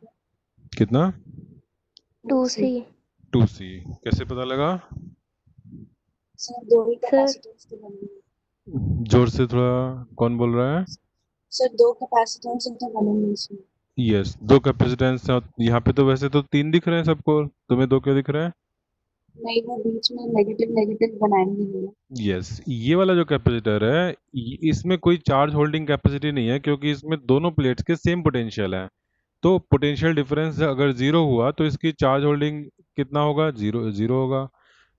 कितना? 2C। 2C। कैसे पता लगा? सर दो ही सर कैपेसिटेंस तो बने हैं। जोर से थोड़ा। कौन बोल रहा है? सर दो कैपेसिटेंस तो बने हैं इसमें। यस 2 कैपेसिटेंस हैं। यहाँ पे तो वैसे तो 3 दिख रहे हैं सबको। तुम्हें 2 क्यों दिख रहे हैं? नहीं वो बीच में नेगेटिव नेगेटिव बनाएंगे नहीं। यस ये वाला जो कैपेसिटर है इसमें कोई चार्ज होल्डिंग कैपेसिटी नहीं है क्योंकि इसमें दोनों प्लेट्स के सेम पोटेंशियल है। तो पोटेंशियल डिफरेंस अगर जीरो हुआ तो इसकी चार्ज होल्डिंग कितना होगा? जीरो जीरो होगा।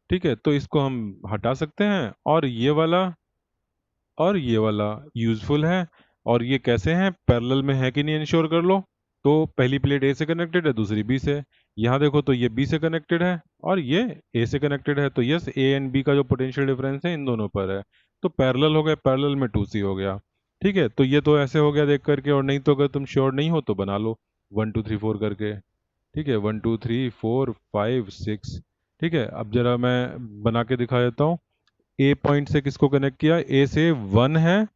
ठीक है तो इसको हम हटा सकते हैं और ये वाला यूजफुल है। और ये कैसे हैं? पैरेलल में है कि नहीं इंश्योर कर लो। तो पहली प्लेट ए से कनेक्टेड है दूसरी बी से। यहाँ देखो तो ये बी से कनेक्टेड है और ये ए से कनेक्टेड है तो यस ए एंड बी का जो पोटेंशियल डिफरेंस है इन दोनों पर है। तो पैरेलल हो गए पैरेलल में 2C हो गया। ठीक है तो ये तो ऐसे हो गया देख करके और नहीं तो अगर तुम श्योर नहीं हो तो बना लो 1 2 3 4 करके। ठीक है 1 2 3 4 5 6। ठीक है अब जरा मैं बना के दिखा देता हूँ। ए पॉइंट से किसको कनेक्ट किया? ए से 1 है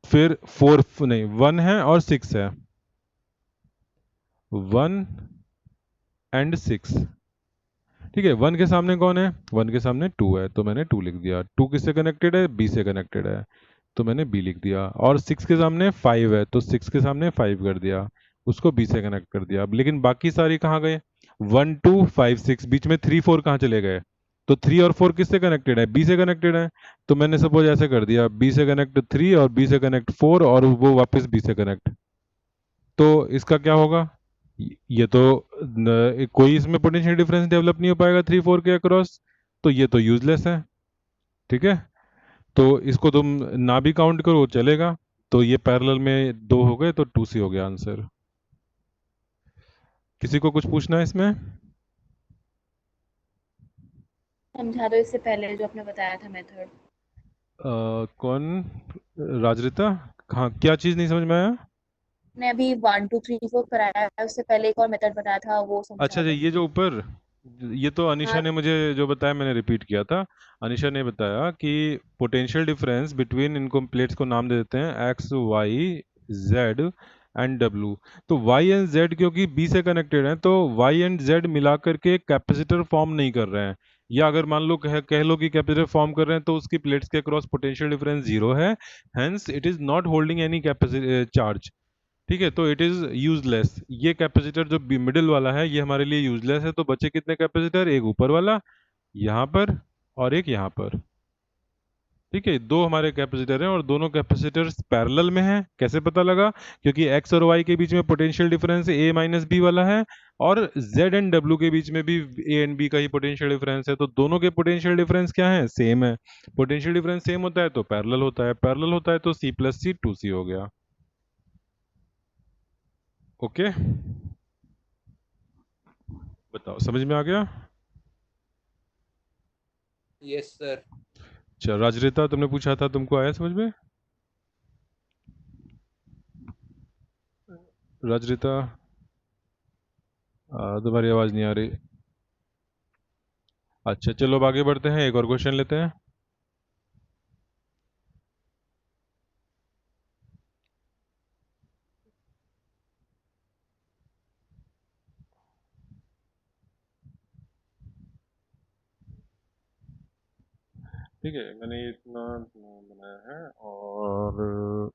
फिर 4 नहीं 1 है और 6 है। 1 एंड 6। ठीक है 1 के सामने कौन है? 1 के सामने 2 है तो मैंने 2 लिख दिया। 2 किससे कनेक्टेड है? बी से कनेक्टेड है तो मैंने बी लिख दिया। और 6 के सामने 5 है तो 6 के सामने 5 कर दिया। उसको बी से कनेक्ट कर दिया। अब लेकिन बाकी सारी कहाँ गए? 1 2 5 6 बीच में 3 4 कहाँ चले गए? तो 3 और 4 किससे कनेक्टेड है? बी से कनेक्टेड है। तो मैंने सपोज ऐसे कर दिया बी से कनेक्ट 3 और बी से कनेक्ट 4 और वो वापस बी से कनेक्ट। तो इसका क्या होगा? ये तो कोई इसमें पोटेंशियल डिफरेंस डेवलप नहीं हो पाएगा 3 4 के अक्रॉस। तो ये तो यूजलेस है। ठीक है तो इसको तुम ना भी काउंट करो चलेगा। तो ये पैरेलल में 2 हो गए तो 2C हो गया आंसर। किसी को कुछ पूछना है इसमें? समझा दो इससे पहले जो आपने बताया था मेथड। कौन? राजरिता। हाँ क्या चीज़ नहीं समझ में आया? ने अभी 1 2 3 4 कराया है, उससे पहले एक और मेथड बताया था, वो अच्छा समझा जी, दो। ये जो ऊपर, ये तो अनिशा हाँ ने मुझे जो बताया मैंने रिपीट किया था। अनिशा ने बताया कि पोटेंशियल डिफरेंस बिटवीन, इनको प्लेट्स को नाम दे देते हैं X Y Z and W. तो वाई एंड जेड क्योंकि बी से कनेक्टेड हैं, तो वाई एंड जेड मिला करके कैपेसिटर फॉर्म नहीं कर रहे हैं। या अगर मान लो कह लो कि कैपेसिटर फॉर्म कर रहे हैं, तो उसकी प्लेट्स के अक्रॉस पोटेंशियल डिफरेंस जीरो है, hence it is not holding any capacity charge. ठीक है, तो इट इज यूजलेस। ये कैपेसिटर जो मिडिल वाला है ये हमारे लिए यूजलेस है। तो बचे कितने कैपेसिटर, एक ऊपर वाला यहाँ पर और एक यहाँ पर। ठीक है, दो हमारे कैपेसिटर हैं और दोनों कैपेसिटर पैरेलल में हैं। कैसे पता लगा? क्योंकि एक्स और वाई के बीच में पोटेंशियल डिफरेंस ए माइनस बी वाला है, और जेड एंड डब्ल्यू के बीच में भी ए एंड बी का ही पोटेंशियल डिफरेंस है। तो दोनों के पोटेंशियल डिफरेंस क्या है, सेम है। पोटेंशियल डिफरेंस सेम होता है तो पैरेलल होता है, पैरेलल होता है तो सी प्लस सी टू सी हो गया। ओके, बताओ समझ में आ गया? Yes sir. चल राजरेता, तुमने पूछा था, तुमको आया समझ में? राजरेता, तुम्हारी आवाज नहीं आ रही। अच्छा चलो अब आगे बढ़ते हैं, एक और क्वेश्चन लेते हैं। ठीक है, मैंने ये इतना बनाया है, और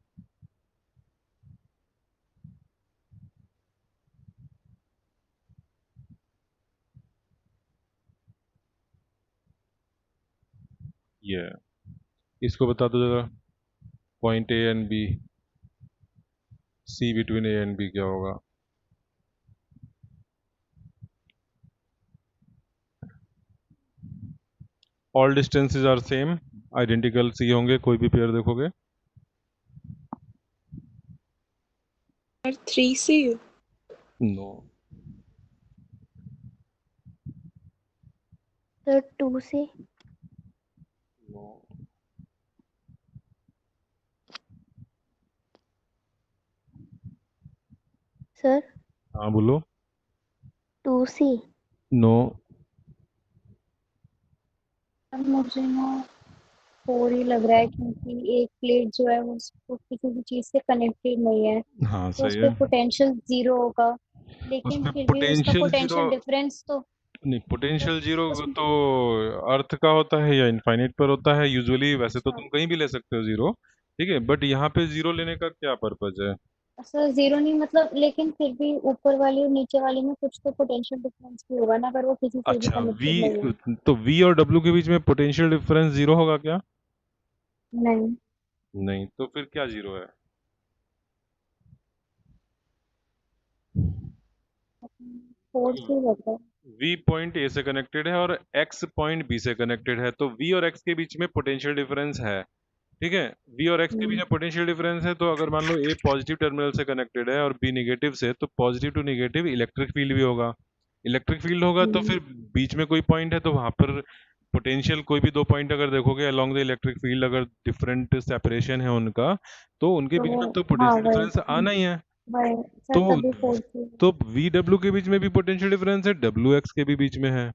ये इसको बता दो जरा, point A and B, C between A and B क्या होगा? All distances are same, identical C होंगे, कोई भी पेयर देखोगे। और 3C। No. Sir 2C। No. Sir हाँ बोलो। 2C। नो। अब मुझे ना 4 ही लग रहा है, क्योंकि एक प्लेट जो है वो उसको किसी भी चीज से कनेक्टेड नहीं है, हाँ तो सही उस है। पर पोटेंशियल जीरो होगा। लेकिन उसमें फिर भी उसका पोटेंशियल जीरो, पोटेंशियल डिफरेंस तो नहीं पोटेंशियल जीरो उसमें। तो अर्थ का होता है या इनफाइनाइट पर होता है यूजुअली। वैसे तो अच्छा, तुम कहीं भी ले सकते हो जीरो, ठीक है, बट यहाँ पे जीरो लेने का क्या पर्पज है? ऐसा जीरो नहीं मतलब, लेकिन फिर भी ऊपर वाली और नीचे वाली में कुछ तो पोटेंशियल डिफरेंस भी होगा ना, अगर वो किसी से भी अच्छा वी, कनेक्टेड नहीं है। तो वी और डब्ल्यू के बीच में पोटेंशियल डिफरेंस जीरो होगा क्या? नहीं। नहीं, तो फिर क्या जीरो है? 4 से लगता है। वी पॉइंट ए से कनेक्टेड है और एक्स पॉइंट बी से कनेक्टेड है, तो वी और एक्स के बीच में पोटेंशियल डिफरेंस है। ठीक है, वी और एक्स के बीच हम्म, में पोटेंशियल डिफरेंस है, तो अगर मान लो ए पॉजिटिव टर्मिनल से कनेक्टेड है और बी निगेटिव से, तो positive to negative electric field भी होगा। इलेक्ट्रिक फील्ड होगा तो हम्म, फिर बीच में कोई पॉइंट है तो वहां पर पोटेंशियल, कोई भी दो पॉइंट अगर देखोगे अलोंग द इलेक्ट्रिक फील्ड, अगर डिफरेंट सेपरेशन है उनका, तो उनके तो बीच वो, में तो हाँ पोटेंशियल वही, डिफरेंस आना ही है। वही सर, तो तभी 4 से। तो वी डब्ल्यू के बीच में भी पोटेंशियल डिफरेंस है, डब्ल्यू एक्स के भी बीच में है।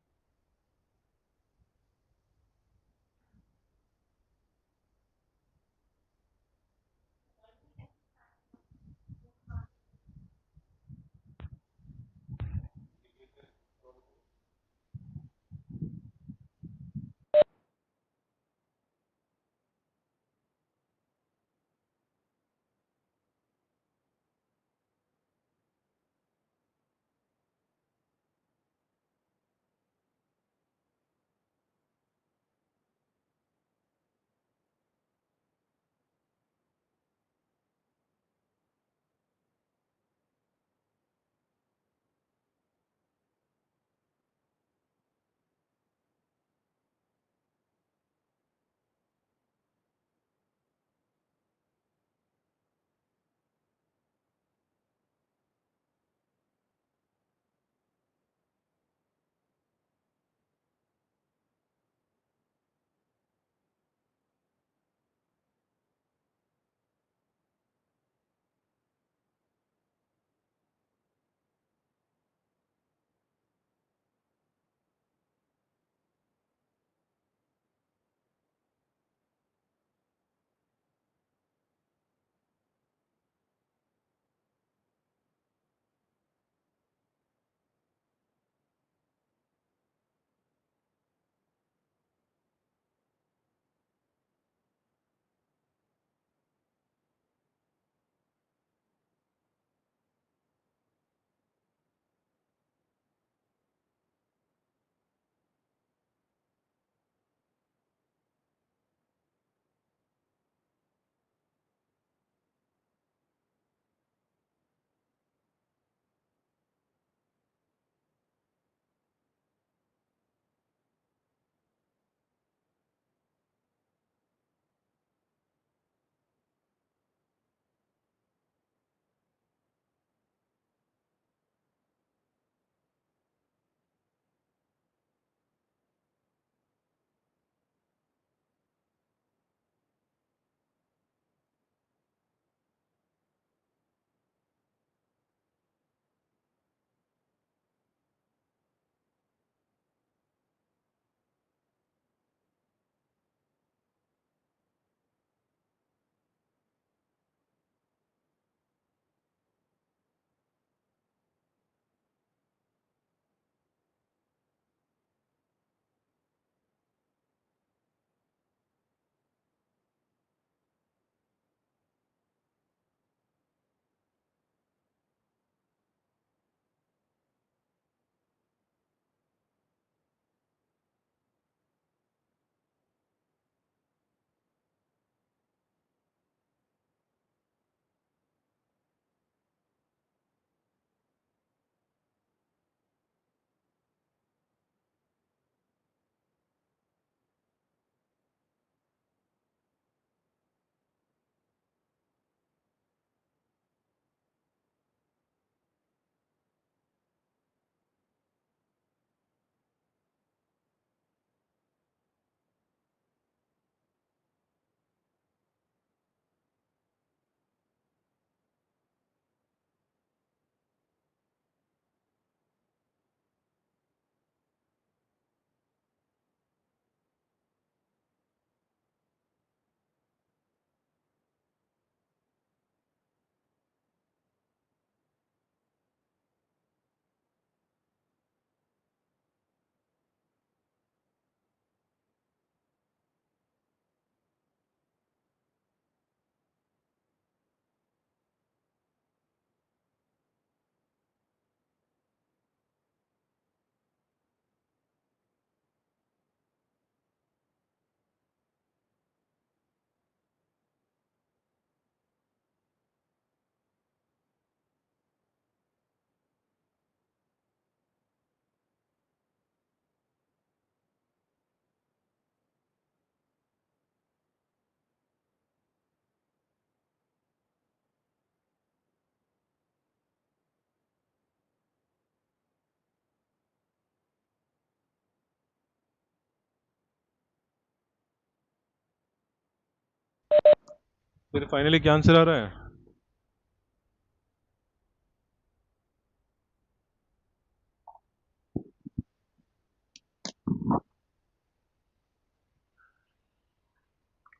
फिर फाइनली क्या आंसर आ रहा है?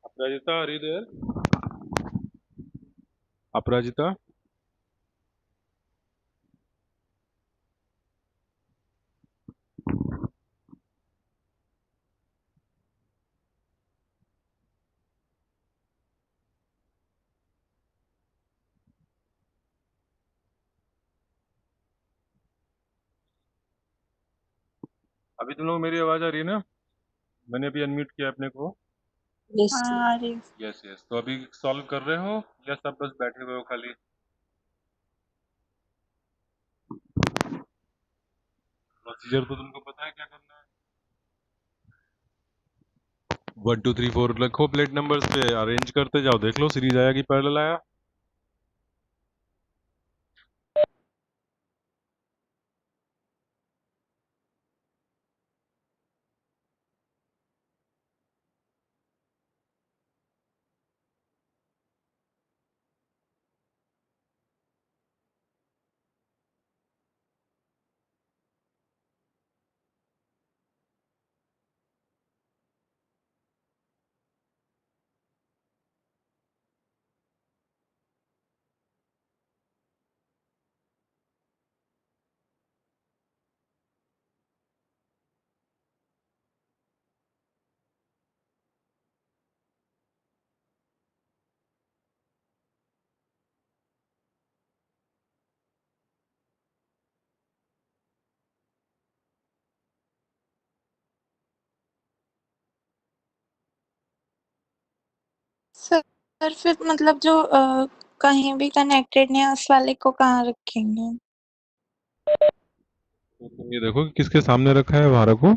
अपराजिता, आर यू देयर? अपराजिता, अभी तुम लोग मेरी आवाज आ रही है ना? मैंने अभी अनम्यूट किया अपने को। यस हाँ सर। आ रही है। यस यस, तो अभी सॉल्व कर रहे हो या सब बस बैठे हुए हो खाली? प्रोसीजर तो तुमको पता है क्या करना है? 1 2 3 4 रखो प्लेट नंबर्स पे, अरेंज करते जाओ, देख लो सीरीज आया कि पैरेलल आया। सर फिर मतलब जो कहीं भी कनेक्टेड नहीं है उस वाले को कहाँ रखेंगे? तो तुम ये देखो कि किसके सामने रखा है, वहां रखो।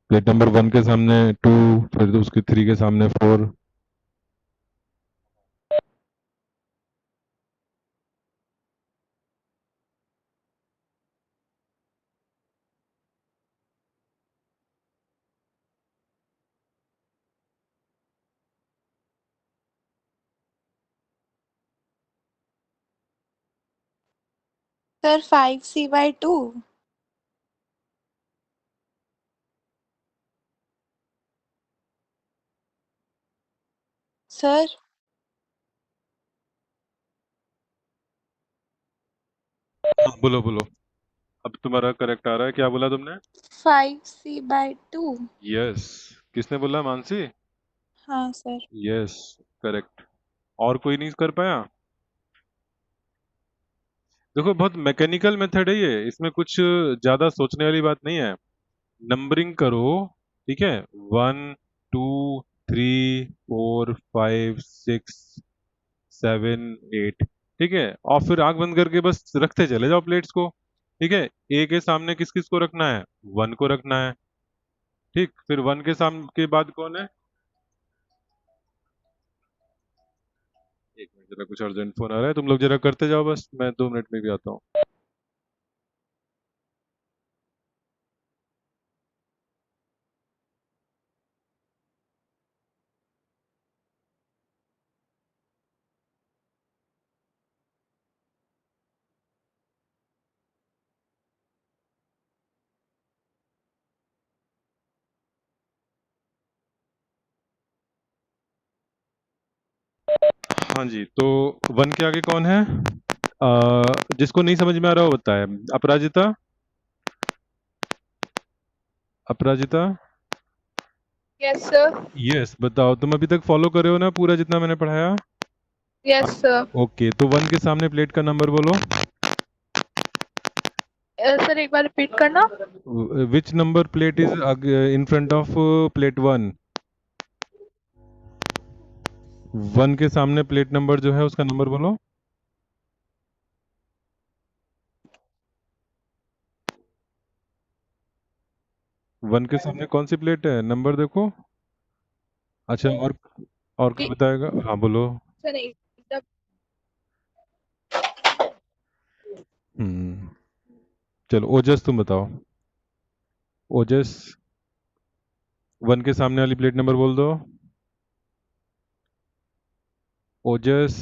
प्लेट नंबर 1 के सामने 2, फिर उसके 3 के सामने 4। Sir 5C/2। सर हाँ, बोलो बोलो, अब तुम्हारा करेक्ट आ रहा है। क्या बोला तुमने? 5C/2। यस। किसने बोला? मानसी? हाँ सर। Yes, correct. और कोई नहीं कर पाया? देखो बहुत मैकेनिकल मेथड है ये, इसमें कुछ ज्यादा सोचने वाली बात नहीं है। नंबरिंग करो, ठीक है? 1 2 3 4 5 6 7 8, ठीक है? और फिर आंख बंद करके बस रखते चले जाओ प्लेट्स को, ठीक है? ए के सामने किस किस को रखना है? 1 को रखना है, ठीक? फिर 1 के सामने के बाद कौन है? एक मिनट, जरा कुछ अर्जेंट फोन आ रहा है, तुम लोग जरा करते जाओ, बस मैं 2 मिनट में भी आता हूँ। हाँ जी, तो 1 के आगे कौन है? जिसको नहीं समझ में आ रहा हो बताए। Aparajita, Aparajita. Yes sir. Yes, बताओ, तुम अभी तक फॉलो कर रहे हो ना पूरा जितना मैंने पढ़ाया? Yes sir. ओके, तो 1 के सामने प्लेट का नंबर बोलो। सर एक बार रिपीट करना। Which number plate is in front of plate 1? 1 के सामने प्लेट नंबर जो है उसका नंबर बोलो। वन के सामने कौन सी प्लेट है, नंबर देखो। अच्छा, और कोई बताएगा? हाँ बोलो। सर एकदम। हम्म, चलो ओजस तुम बताओ। ओजस, 1 के सामने वाली प्लेट नंबर बोल दो। ओजस,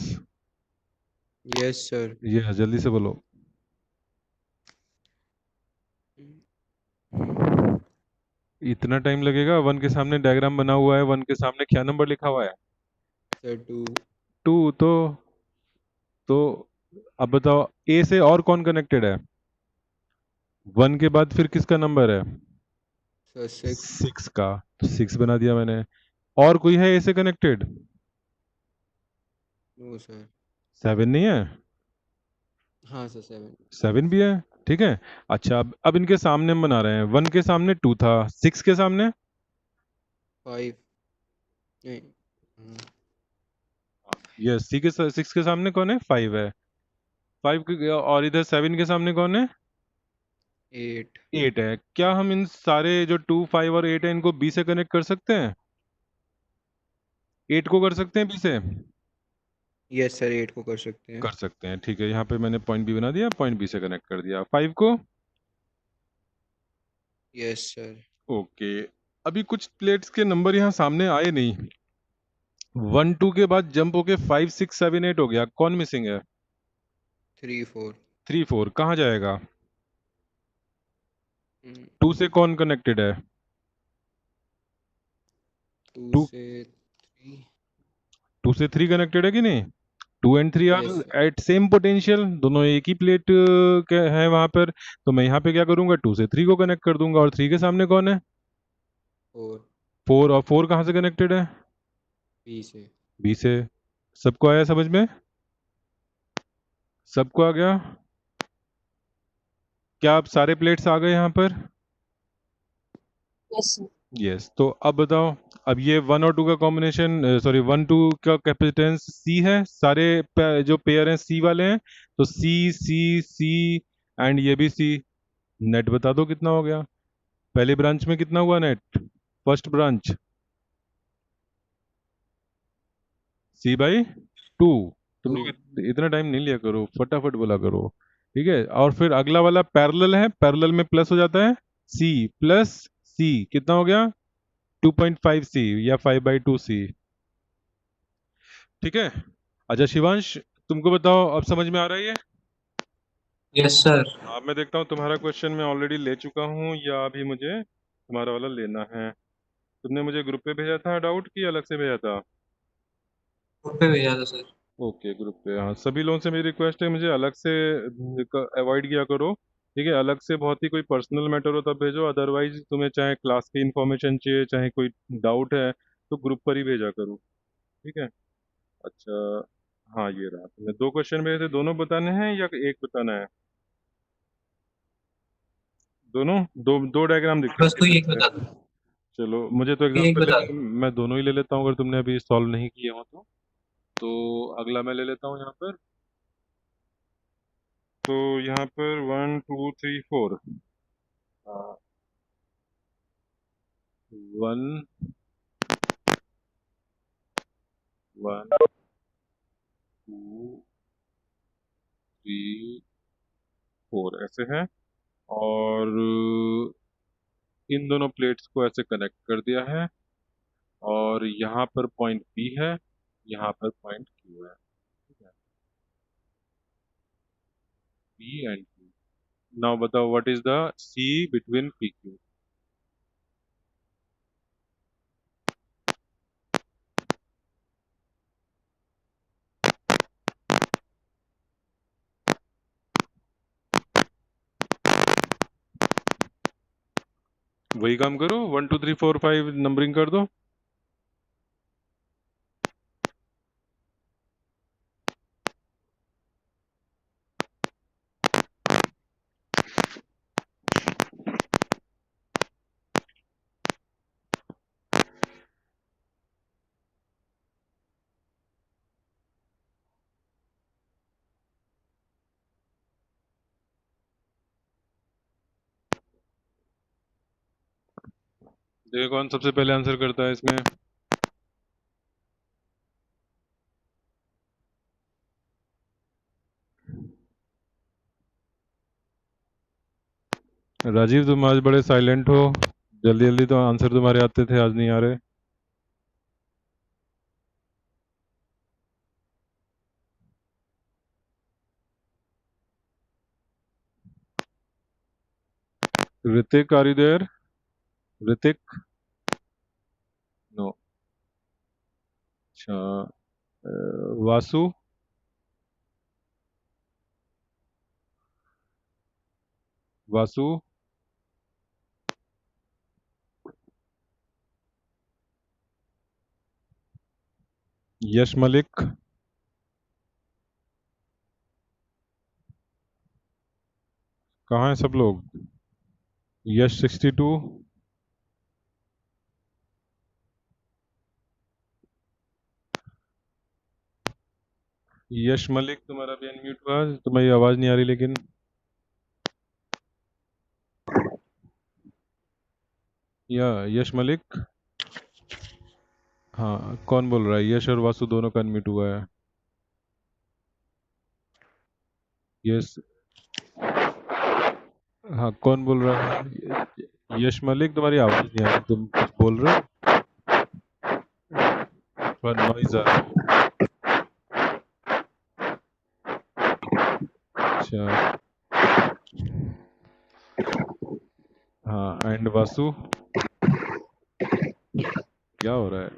यस सर। ये जल्दी से बोलो। इतना टाइम लगेगा? वन के सामने डायग्राम बना हुआ है, वन के सामने क्या नंबर लिखा हुआ है? सर 2। 2। तो अब बताओ, ए से और कौन कनेक्टेड है? वन के बाद फिर किसका नंबर है? सर 6। 6 का, तो 6 बना दिया मैंने। और कोई है ए से कनेक्टेड? No sir. 7 नहीं है? हाँ सर 7। 7 भी है, ठीक है। अच्छा, अब इनके सामने हम बना रहे हैं। वन के सामने 2 था, 6 के सामने 5 नहीं। ये सी के 6 के सामने कौन है? 5 है। 5 के, और इधर 7 के सामने कौन है? 8। 8 है। क्या हम इन सारे जो 2, 5 और 8 है, इनको बी से कनेक्ट कर सकते हैं? 8 को कर सकते हैं बी से? यस सर 8 को कर सकते हैं। कर सकते हैं, ठीक है। यहाँ पे मैंने पॉइंट बी बना दिया, पॉइंट बी से कनेक्ट कर दिया। 5 को? Yes sir. ओके। अभी कुछ प्लेट्स के नंबर यहाँ सामने आए नहीं। 1, 2 के बाद जंप होके 5, 6, 7, 8 हो गया। कौन मिसिंग है? 3, 4। 3, 4 कहाँ जाएगा? 2 2 से कौन कनेक्टेड है? 2 से 3। 2 से 3 कनेक्टेड है कि नहीं? 2 and 3 are yes sir. At same potential, दोनों एक ही प्लेट के हैं वहां पर। तो मैं यहाँ पे क्या करूंगा? 2 से 3 को कनेक्ट कर दूंगा। और 3 के सामने कौन है? 4 4। और 4 कहाँ से कनेक्टेड है? बी से। बी से। सबको आया समझ में? सबको आ गया? क्या आप सारे प्लेट्स आ गए यहाँ पर? Yes sir. यस। तो अब बताओ, अब ये 1 और 2 का कॉम्बिनेशन, सॉरी 1, 2 का कैपेसिटेंस सी है। सारे जो पेयर हैं सी वाले हैं। तो सी, सी, सी एंड ये भी सी। नेट बता दो कितना हो गया? पहले ब्रांच में कितना हुआ नेट? First branch C/2। तुम 2। लोग इतना टाइम नहीं लिया करो, फटाफट बोला करो, ठीक है। और फिर अगला वाला पैरेलल है, पैरेलल में प्लस हो जाता है। C प्लस C कितना हो गया? 2.5C या 5/2C, ठीक है। अच्छा शिवांश, तुमको बताओ, अब समझ में आ रहा है ये? Yes sir. अब मैं देखता हूँ तुम्हारा क्वेश्चन मैं ऑलरेडी ले चुका हूँ या अभी मुझे तुम्हारा वाला लेना है। तुमने मुझे ग्रुप पे भेजा था डाउट की अलग से भेजा था? ग्रुप पे भेजा था सर। ओके, ग्रुप पे। हाँ, सभी लोगों से मेरी रिक्वेस्ट है, मुझे अलग से अवॉइड किया करो, ठीक है। अलग से बहुत ही कोई पर्सनल मैटर हो तब भेजो, अदरवाइज तुम्हें चाहे क्लास की इन्फॉर्मेशन चाहिए, चाहे कोई डाउट है, तो ग्रुप पर ही भेजा करो, ठीक है। अच्छा, हाँ ये रहा। तुमने 2 क्वेश्चन भेजे थे, दोनों बताने हैं या एक बताना है? दोनों? दो डायग्राम दिखे बस कोई एक थे। बता दो। चलो, मुझे तो एक एग्जांपल बता लेने, दो। मैं दोनों ही ले लेता हूँ अगर तुमने अभी सॉल्व नहीं किए हो तो अगला मैं ले लेता हूँ यहाँ पर। तो यहाँ पर 1, 2, 3, 4। 1, 1, 2, 3, 4 ऐसे हैं। और इन दोनों प्लेट्स को ऐसे कनेक्ट कर दिया है। और यहाँ पर पॉइंट बी है, यहाँ पर पॉइंट क्यू है, ठीक है। P and Q. नाउ बताओ what is the C between P Q? वही काम करो, 1, 2, 3, 4, 5 नंबरिंग कर दो। देखो कौन सबसे पहले आंसर करता है इसमें। राजीव, तुम आज बड़े साइलेंट हो। जल्दी जल्दी तो आंसर तुम्हारे आते थे, आज नहीं आ रहे। Hrithik, are you there? Hrithik? No. अच्छा, वासु? वासु? यश मलिक? कहाँ हैं सब लोग? यश 62? यश मलिक, तुम्हारा भी अनम्यूट हुआ, तुम्हारी आवाज नहीं आ रही लेकिन। या यश मलिक? हाँ, कौन बोल रहा है? यश और वासु दोनों का अनम्यूट हुआ है। यस। हाँ, कौन बोल रहा है? यश मलिक, तुम्हारी आवाज नहीं आ रही, तुम कुछ बोल रहे हो? थोड़ा नॉइज आ रहा है। अच्छा, हाँ, एंड वासु? क्या हो रहा है?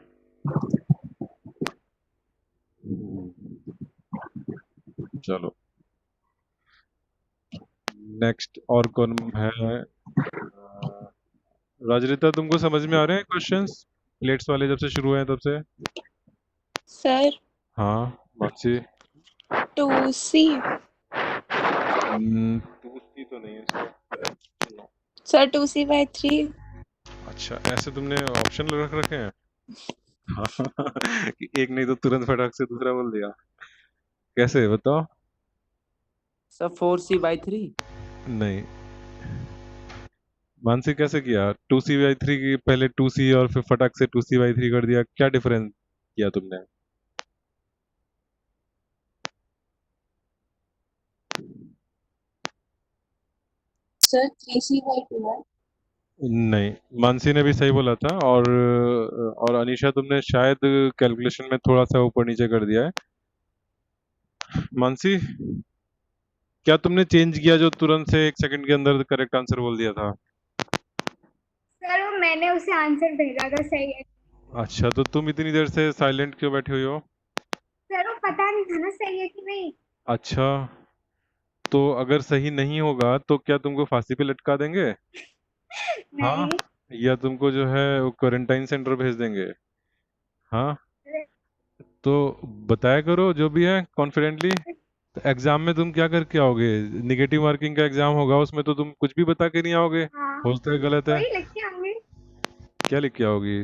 चलो, नेक्स्ट और कौन है? राजरिता, तुमको समझ में आ रहे हैं क्वेश्चंस प्लेट्स वाले जब से शुरू हुए हैं तब से? सर हाँ, मानसी? 2C टूसी तो नहीं है इसका। सर 2C/3 अच्छा, ऐसे तुमने ऑप्शन रख रखे हैं? कि एक नहीं तो तुरंत फटाक से दूसरा बोल दिया, कैसे बताओ? Sir 4C/3। नहीं, मानसी कैसे किया? 2C/3 की पहले 2C और फिर फटाक से 2C/3 कर दिया, क्या डिफरेंस किया तुमने? सर 3C/2 है। नहीं, मानसी ने भी सही बोला था, और अनीशा तुमने शायद कैलकुलेशन में थोड़ा सा ऊपर नीचे कर दिया है। मानसी, क्या तुमने चेंज किया जो तुरंत से 1 सेकंड के अंदर करेक्ट आंसर बोल दिया था? सर वो मैंने उसे आंसर भेजा था सही है। अच्छा, तो तुम इतनी देर से साइलेंट क्यों बैठी हुई हो? सर वो पता नहीं था ना सही है कि नहीं। अच्छा, तो अगर सही नहीं होगा तो क्या तुमको फांसी पे लटका देंगे? हाँ, नहीं। या तुमको जो है वो क्वारंटाइन सेंटर भेज देंगे? हाँ, तो बताया करो जो भी है कॉन्फिडेंटली। तो एग्जाम में तुम क्या करके आओगे? निगेटिव मार्किंग का एग्जाम होगा, उसमें तो तुम कुछ भी बता के नहीं आओगे। हाँ होता है, गलत है? वही लिख के आऊंगी। क्या लिख के आओगी?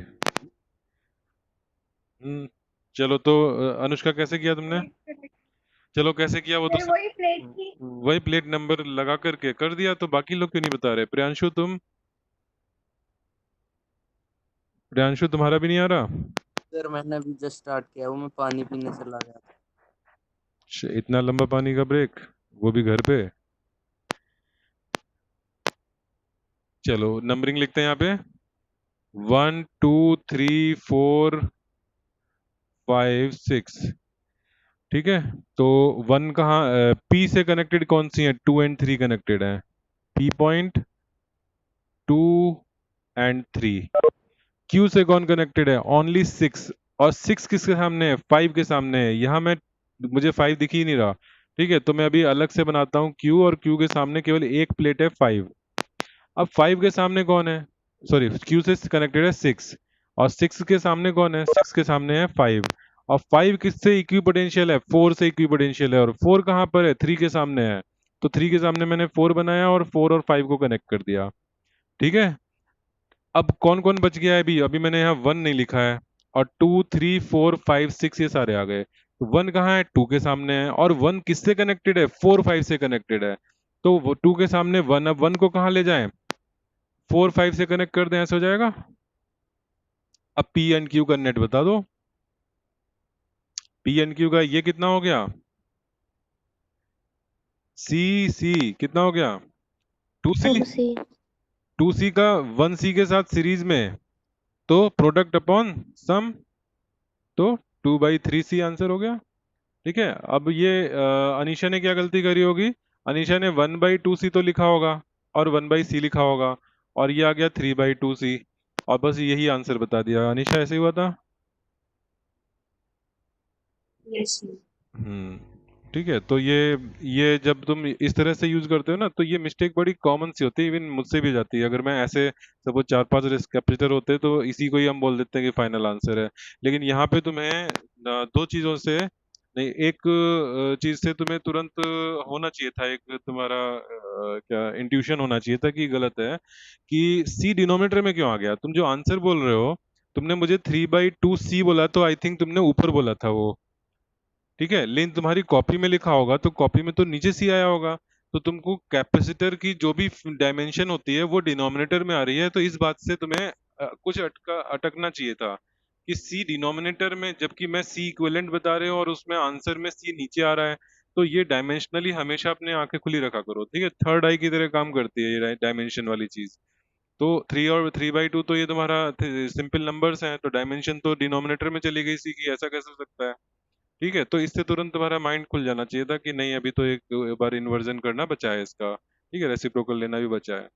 चलो तो अनुष्का कैसे किया तुमने? चलो, कैसे किया वो तो सर वही प्लेट की। वही प्लेट नंबर लगा करके कर दिया, तो बाकी लोग क्यों नहीं बता रहे? प्रियांशु, तुम? प्रियांशु, तुम्हारा भी नहीं आ रहा? सर मैंने अभी जस्ट स्टार्ट किया, वो मैं पानी पीने चला गया था। इतना लंबा पानी का ब्रेक, वो भी घर पे? चलो, नंबरिंग लिखते हैं यहाँ पे। 1 2 3 4 5 6। ठीक है, तो 1 कहाँ? P से कनेक्टेड कौन सी है? 2 एंड 3 कनेक्टेड है। P point, 2 and 3। Q से कौन कनेक्टेड है? ओनली 6। और 6 किसके सामने है? 5 के सामने है। यहाँ मैं, मुझे 5 दिख ही नहीं रहा। ठीक है, तो मैं अभी अलग से बनाता हूँ Q, और Q के सामने केवल एक प्लेट है 5। अब 5 के सामने कौन है? सॉरी, Q से कनेक्टेड है 6, और 6 के सामने कौन है? 6 के सामने है 5। और 5 किससे इक्विपोटेंशियल है? 4 से इक्विपोटेंशियल है। और 4 कहाँ पर है? 3 के सामने है। तो 3 के सामने मैंने 4 बनाया और 4 और 5 को कनेक्ट कर दिया। ठीक है, अब कौन कौन बच गया है? अभी अभी मैंने यहाँ 1 नहीं लिखा है, और 2 3 4 5 6 ये सारे आ गए। तो 1 कहाँ है? 2 के सामने है। और 1 किससे कनेक्टेड है? 4 5 से कनेक्टेड है। तो वो 2 के सामने 1, अब 1 को कहाँ ले जाएं? 4 5 से कनेक्ट कर दें, ऐसे हो जाएगा। अब P एंड Q का नेट बता दो। P एंड Q का ये कितना हो गया? C कितना हो गया? 2C। 2C 2C का 1C के साथ सीरीज में, तो प्रोडक्ट अपॉन सम, तो 2/3C आंसर हो गया। ठीक है, अब ये अनीशा ने क्या गलती करी होगी? अनीशा ने 1/2C तो लिखा होगा, और 1/c लिखा होगा, और ये आ गया 3/2c, और बस यही आंसर बता दिया। अनिशा, ऐसे ही हुआ था? यस। ठीक है। तो ये जब तुम इस तरह से यूज करते हो ना, तो ये मिस्टेक बड़ी कॉमन सी होती है, इवन मुझसे भी जाती है। अगर मैं ऐसे सपोज 4-5 रिस्क कैपेसिटर होते तो इसी को ही हम बोल देते हैं कि फाइनल आंसर है। लेकिन यहाँ पे तुम्हें दो चीजों से नहीं, एक चीज से तुम्हें तुरंत होना चाहिए था, एक तुम्हारा क्या इंट्यूशन होना चाहिए था कि गलत है, कि सी डिनोमिनेटर में क्यों आ गया। तुम जो आंसर बोल रहे हो, तुमने मुझे 3/2c बोला, तो आई थिंक तुमने ऊपर बोला था वो। ठीक है, लेकिन तुम्हारी कॉपी में लिखा होगा तो कॉपी में तो नीचे सी आया होगा। तो तुमको कैपेसिटर की जो भी डायमेंशन होती है वो डिनोमिनेटर में आ रही है, तो इस बात से तुम्हें कुछ अटकना चाहिए था कि सी डिनोमिनेटर में, जबकि मैं सी इक्विवेलेंट बता रहे हो और उसमें आंसर में सी नीचे आ रहा है। तो ये डायमेंशनली हमेशा अपने आंखें खुली रखा करो, ठीक है। थर्ड आई की तरह काम करती है ये डायमेंशन वाली चीज। तो 3 और 3/2 तो ये तुम्हारा सिंपल नंबर्स हैं, तो डायमेंशन तो डिनोमिनेटर में चली गई सी की, ऐसा कैसे हो सकता है। ठीक है, तो इससे तुरंत तुम्हारा माइंड खुल जाना चाहिए था कि नहीं, अभी तो एक बार इन्वर्जन करना बचा है इसका। ठीक है, रेसिप्रोकल लेना भी बचा है।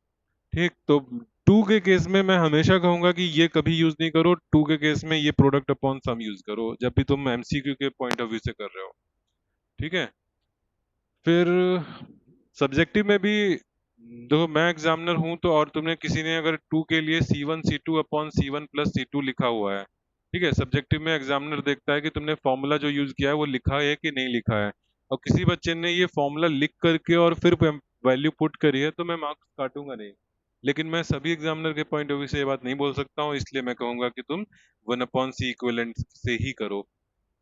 ठीक, तो टू के केस में मैं हमेशा कहूंगा कि ये कभी यूज नहीं करो। टू के केस में ये प्रोडक्ट अपॉन सम यूज करो जब भी तुम एमसीक्यू के पॉइंट ऑफ व्यू से कर रहे हो। ठीक है। फिर सब्जेक्टिव में भी देखो, मैं एग्जामिनर हूं तो, और तुमने किसी ने अगर टू के लिए C1 C2/C1 + C2 लिखा हुआ है, ठीक है, सब्जेक्टिव में एग्जामिनर देखता है कि तुमने फॉर्मूला जो यूज किया है वो लिखा है कि नहीं लिखा है। और किसी बच्चे ने ये फॉर्मूला लिख करके और फिर वैल्यू पुट करी है, तो मैं मार्क्स काटूंगा नहीं। लेकिन मैं सभी एग्जामिनर के पॉइंट ऑफ व्यू से ये बात नहीं बोल सकता हूँ, इसलिए मैं कहूंगा कि तुम 1/c इक्विवेलेंट से ही करो।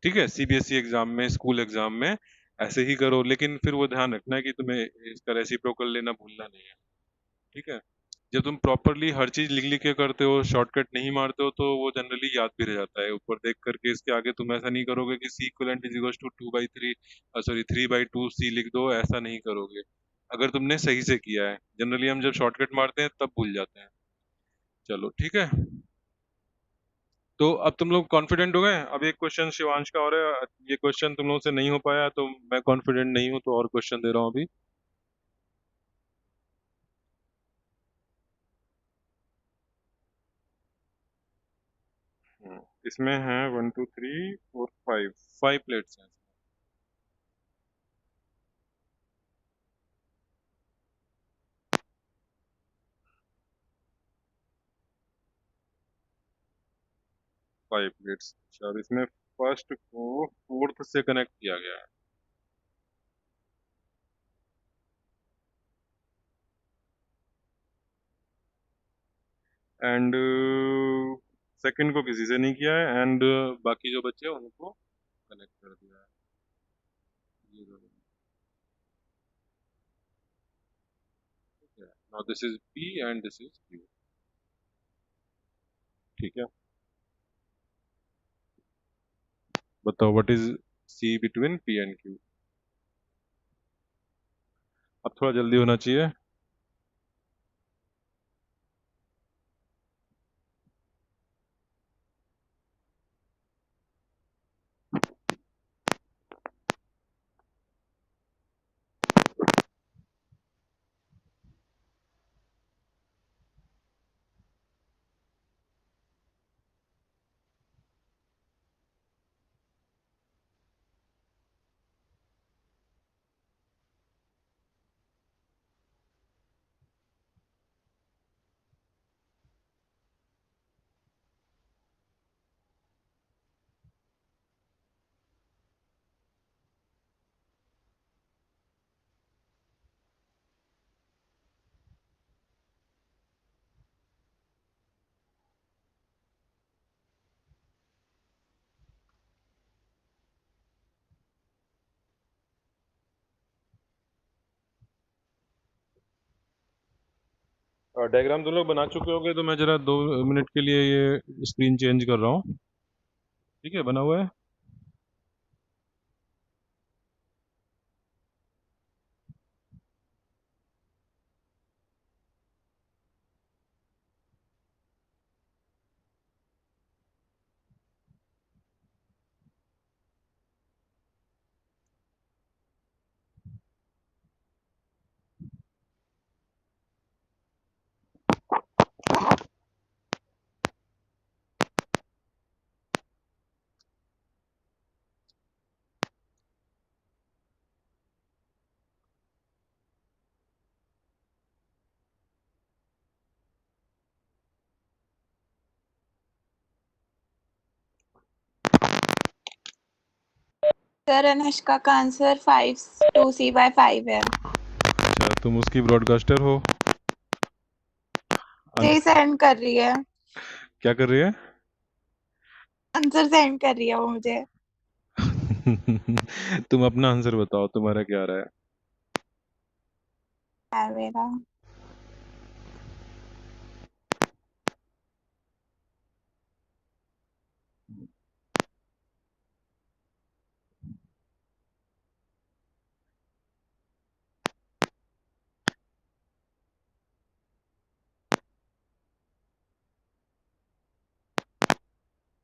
ठीक है, सीबीएसई एग्जाम में, स्कूल एग्जाम में ऐसे ही करो, लेकिन फिर वो ध्यान रखना है कि तुम्हें इसका रेसिप्रोकल लेना भूलना नहीं है। ठीक है। जब तुम प्रॉपरली हर चीज लिख लिख के करते हो, शॉर्टकट नहीं मारते हो, तो वो जनरली याद भी रह जाता है। ऊपर देख करके इसके आगे तुम ऐसा नहीं करोगे कि C equivalent is equal to 2/3, sorry 3/2c लिख दो, ऐसा नहीं करोगे अगर तुमने सही से किया है। जनरली हम जब शॉर्टकट मारते हैं तब भूल जाते हैं। चलो ठीक है, तो अब तुम लोग कॉन्फिडेंट हो गए। अब एक क्वेश्चन शिवांश का और है, ये क्वेश्चन तुम लोगों से नहीं हो पाया तो मैं कॉन्फिडेंट नहीं हूं, तो और क्वेश्चन दे रहा हूँ अभी। इसमें है 1 2 3 4 5, 5 प्लेट्स हैं। फाइव प्लेट्स, अच्छा, इसमें फर्स्ट को फोर्थ से कनेक्ट किया गया है, एंड सेकंड को किसी से नहीं किया है, एंड बाकी जो बच्चे हैं उनको कनेक्ट कर दिया है। ये ठीक है, now this is P and this is Q. ठीक है, बताओ what is C between P and Q. अब थोड़ा जल्दी होना चाहिए। डायग्राम तुम लोग बना चुके होगे, तो मैं जरा 2 मिनट के लिए ये स्क्रीन चेंज कर रहा हूँ। ठीक है, बना हुआ है। सर अनुष्का का आंसर 5 2C/5 है। अच्छा, तुम उसकी ब्रॉडकास्टर हो? जी सेंड कर रही है, क्या कर रही है? आंसर सेंड कर रही है वो मुझे। तुम अपना आंसर बताओ, तुम्हारा क्या आ रहा है? है मेरा।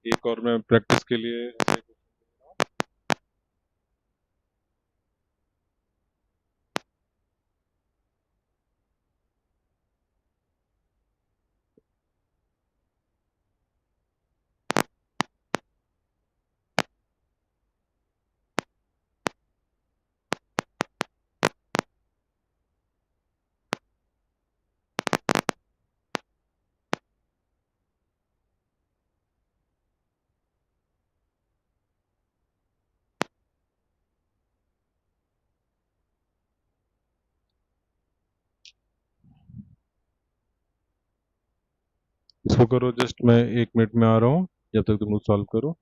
एक और मैं प्रैक्टिस के लिए इसको करो। जस्ट मैं 1 मिनट में आ रहा हूँ, जब तक तुम लोग सॉल्व करो।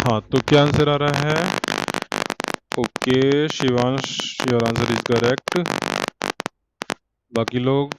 हाँ, तो क्या आंसर आ रहा है? Okay Shivansh, your answer is correct. बाकी लोग?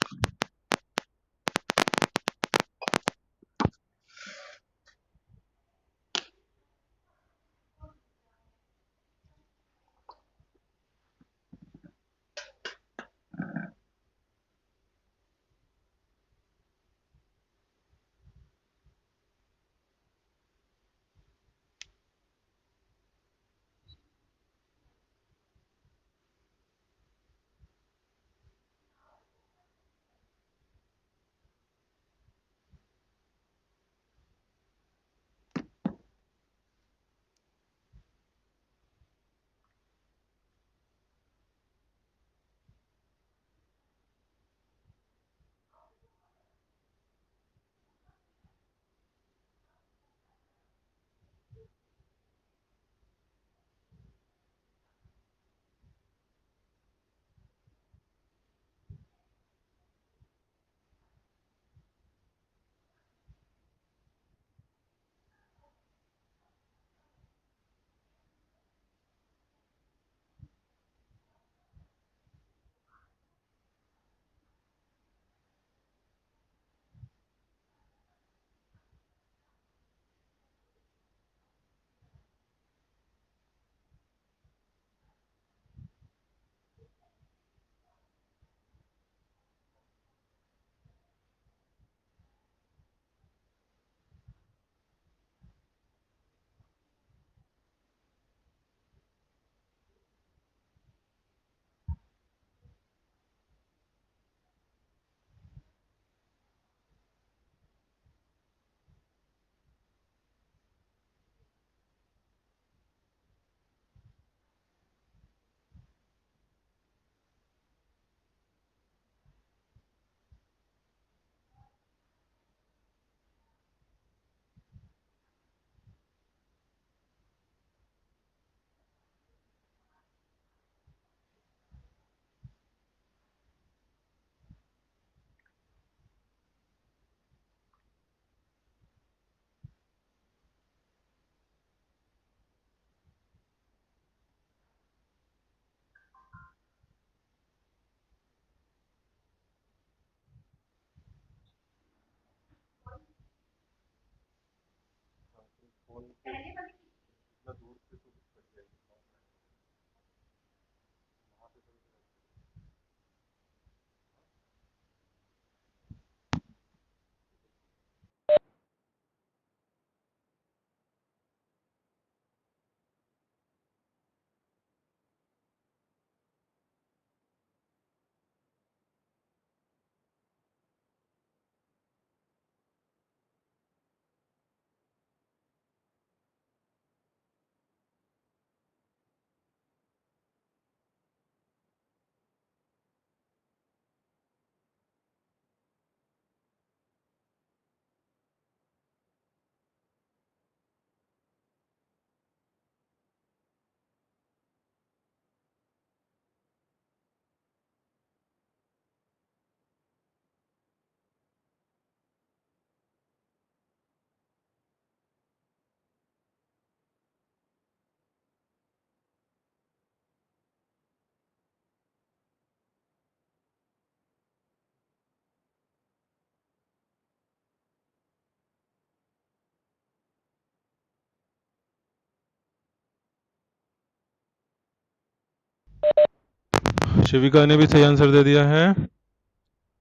शिविका ने भी सही आंसर दे दिया है।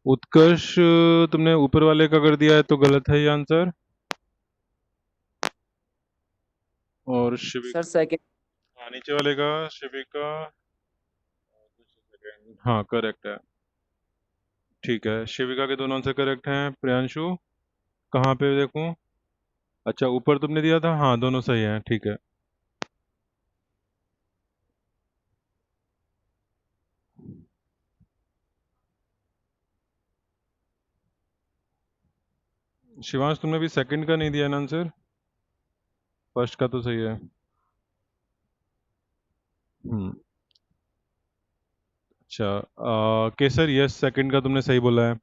उत्कर्ष, तुमने ऊपर वाले का कर दिया है तो गलत है ये आंसर। और शिविका, सर सेकंड। हाँ नीचे वाले का शिविका, हाँ करेक्ट है। ठीक है, शिविका के दोनों आंसर करेक्ट हैं। प्रियांशु कहाँ पे देखूं? अच्छा ऊपर तुमने दिया था, हाँ दोनों सही हैं, ठीक है। शिवांश तुमने भी सेकंड का नहीं दिया ना आंसर, फर्स्ट का तो सही है। अच्छा केसर, यस सेकंड का तुमने सही बोला है।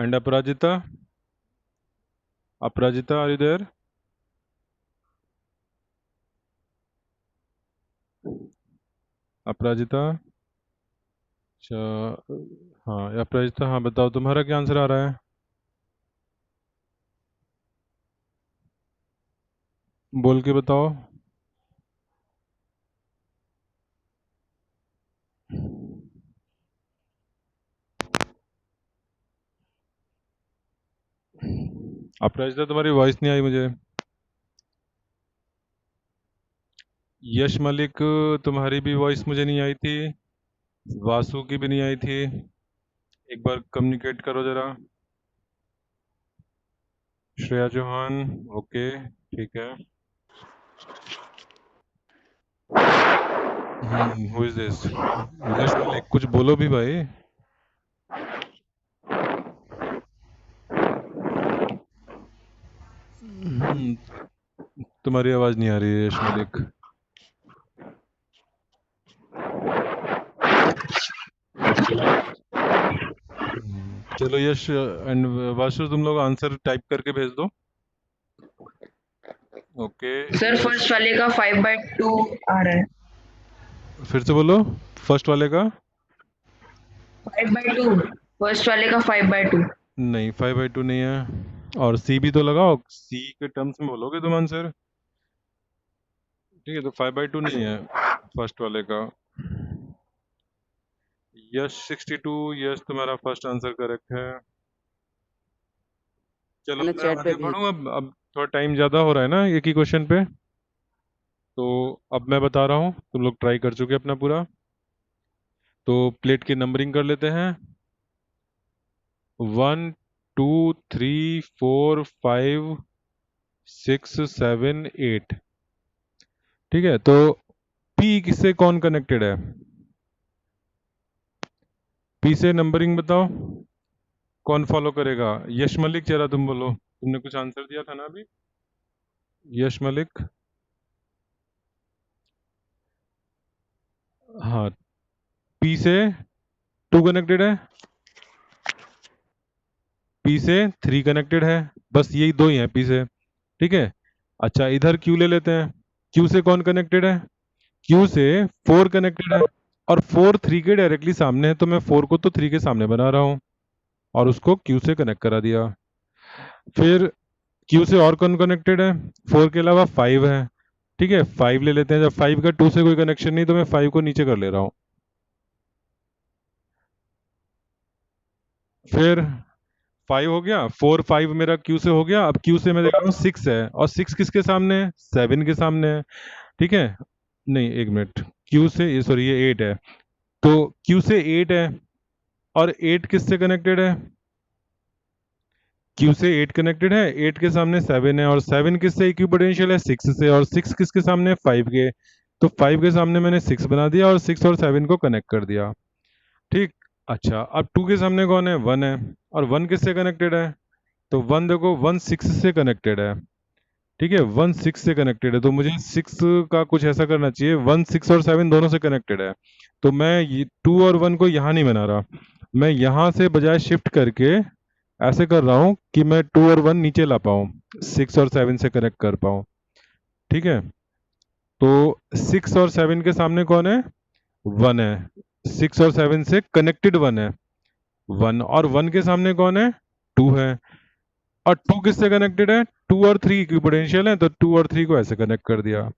And Aparajita, are you there? Aparajita, अच्छा, हाँ अपराजिता, हाँ बताओ तुम्हारा क्या आंसर आ रहा है? बोल के बताओ। अपराजिता तुम्हारी वॉइस नहीं आई मुझे। यश मलिक, तुम्हारी भी वॉइस मुझे नहीं आई थी, वासु की भी नहीं आई थी। एक बार कम्युनिकेट करो जरा। श्रेया चौहान, ओके ठीक है। Who is this? Yash Malik, कुछ बोलो भी भाई। तुम्हारी आवाज नहीं आ रही है यश मलिक। चलो यश एंड वासु, तुम लोग आंसर टाइप करके भेज दो। ओके सर फर्स्ट वाले का 5/2 आ रहा है। फिर से बोलो, फर्स्ट वाले का 5/2, फर्स्ट वाले का 5/2। नहीं, 5/2 नहीं है। और सी भी तो लगाओ, सी के टर्म्स में बोलोगे तुम आंसर। ठीक है, तो 5/2 नहीं है फर्स्ट वाले का। यश 62, यश तुम्हारा फर्स्ट आंसर करेक्ट है। चलो मैंने मैं चैट पे आगे भेज बढ़ूँ। अब थोड़ा टाइम ज़्यादा हो रहा है ना एक ही क्वेश्चन पे, तो अब मैं बता रहा हूँ, तुम लोग ट्राई कर चुके अपना पूरा। तो प्लेट की नंबरिंग कर लेते हैं। 1 2 3 4 5 6 7 8। ठीक है, तो पी किससे कौन कनेक्टेड है? पी से नंबरिंग बताओ, कौन फॉलो करेगा? यश मलिक, जरा तुम बोलो, तुमने कुछ आंसर दिया था ना अभी। यश मलिक, हाँ, पी से 2 कनेक्टेड है, पी से 3 कनेक्टेड है, बस यही दो ही हैं पी से। ठीक है, अच्छा इधर क्यू ले लेते हैं। क्यू से कौन कनेक्टेड है? क्यू से 4 कनेक्टेड है, और 4 3 के डायरेक्टली सामने है, तो मैं 4 को तो 3 के सामने बना रहा हूँ और उसको क्यू से कनेक्ट करा दिया। फिर क्यू से और कौन कनेक्टेड है? 4 के अलावा 5 है। ठीक है, 5 ले लेते हैं। जब 5 का 2 से कोई कनेक्शन नहीं, तो मैं 5 को नीचे कर ले रहा हूँ। फिर 5 हो गया, 4 5 मेरा क्यू से हो गया। अब क्यू से मैं देख रहा हूँ 6 है, और 6 किसके सामने है? 7 के सामने है। ठीक है, नहीं एक मिनट, क्यू से ये सॉरी ये 8 है, तो क्यू से 8 है, और 8 किससे कनेक्टेड है? क्यू से 8 कनेक्टेड है, 8 के सामने 7 है, और 7 किससे इक्विपोटेंशियल है? 6 से, और 6 किसके सामने है? 5 के, तो 5 के सामने मैंने 6 बना दिया और 6 और 7 को कनेक्ट कर दिया। ठीक, अच्छा अब 2 के सामने कौन है? 1 है, और 1 किससे कनेक्टेड है? तो 1 देखो 1 6 से कनेक्टेड है। ठीक है, 1 6 से कनेक्टेड है, तो मुझे 6 का कुछ ऐसा करना चाहिए, 1 6 और 7 दोनों से कनेक्टेड है, तो मैं 2 और 1 को यहाँ नहीं बना रहा, मैं यहाँ से बजाय शिफ्ट करके ऐसे कर रहा हूँ कि मैं 2 और 1 नीचे ला पाऊँ, 6 और 7 से कनेक्ट कर पाऊँ। ठीक है, तो 6 और 7 के सामने कौन है? 1 है, 6 और 7 से कनेक्टेड 1 है, 1, और 1 के सामने कौन है? 2 है, और 2 किससे कनेक्टेड है? 2 और 3 की पोटेंशियल है, तो 2 और 3 को ऐसे कनेक्ट कर दिया।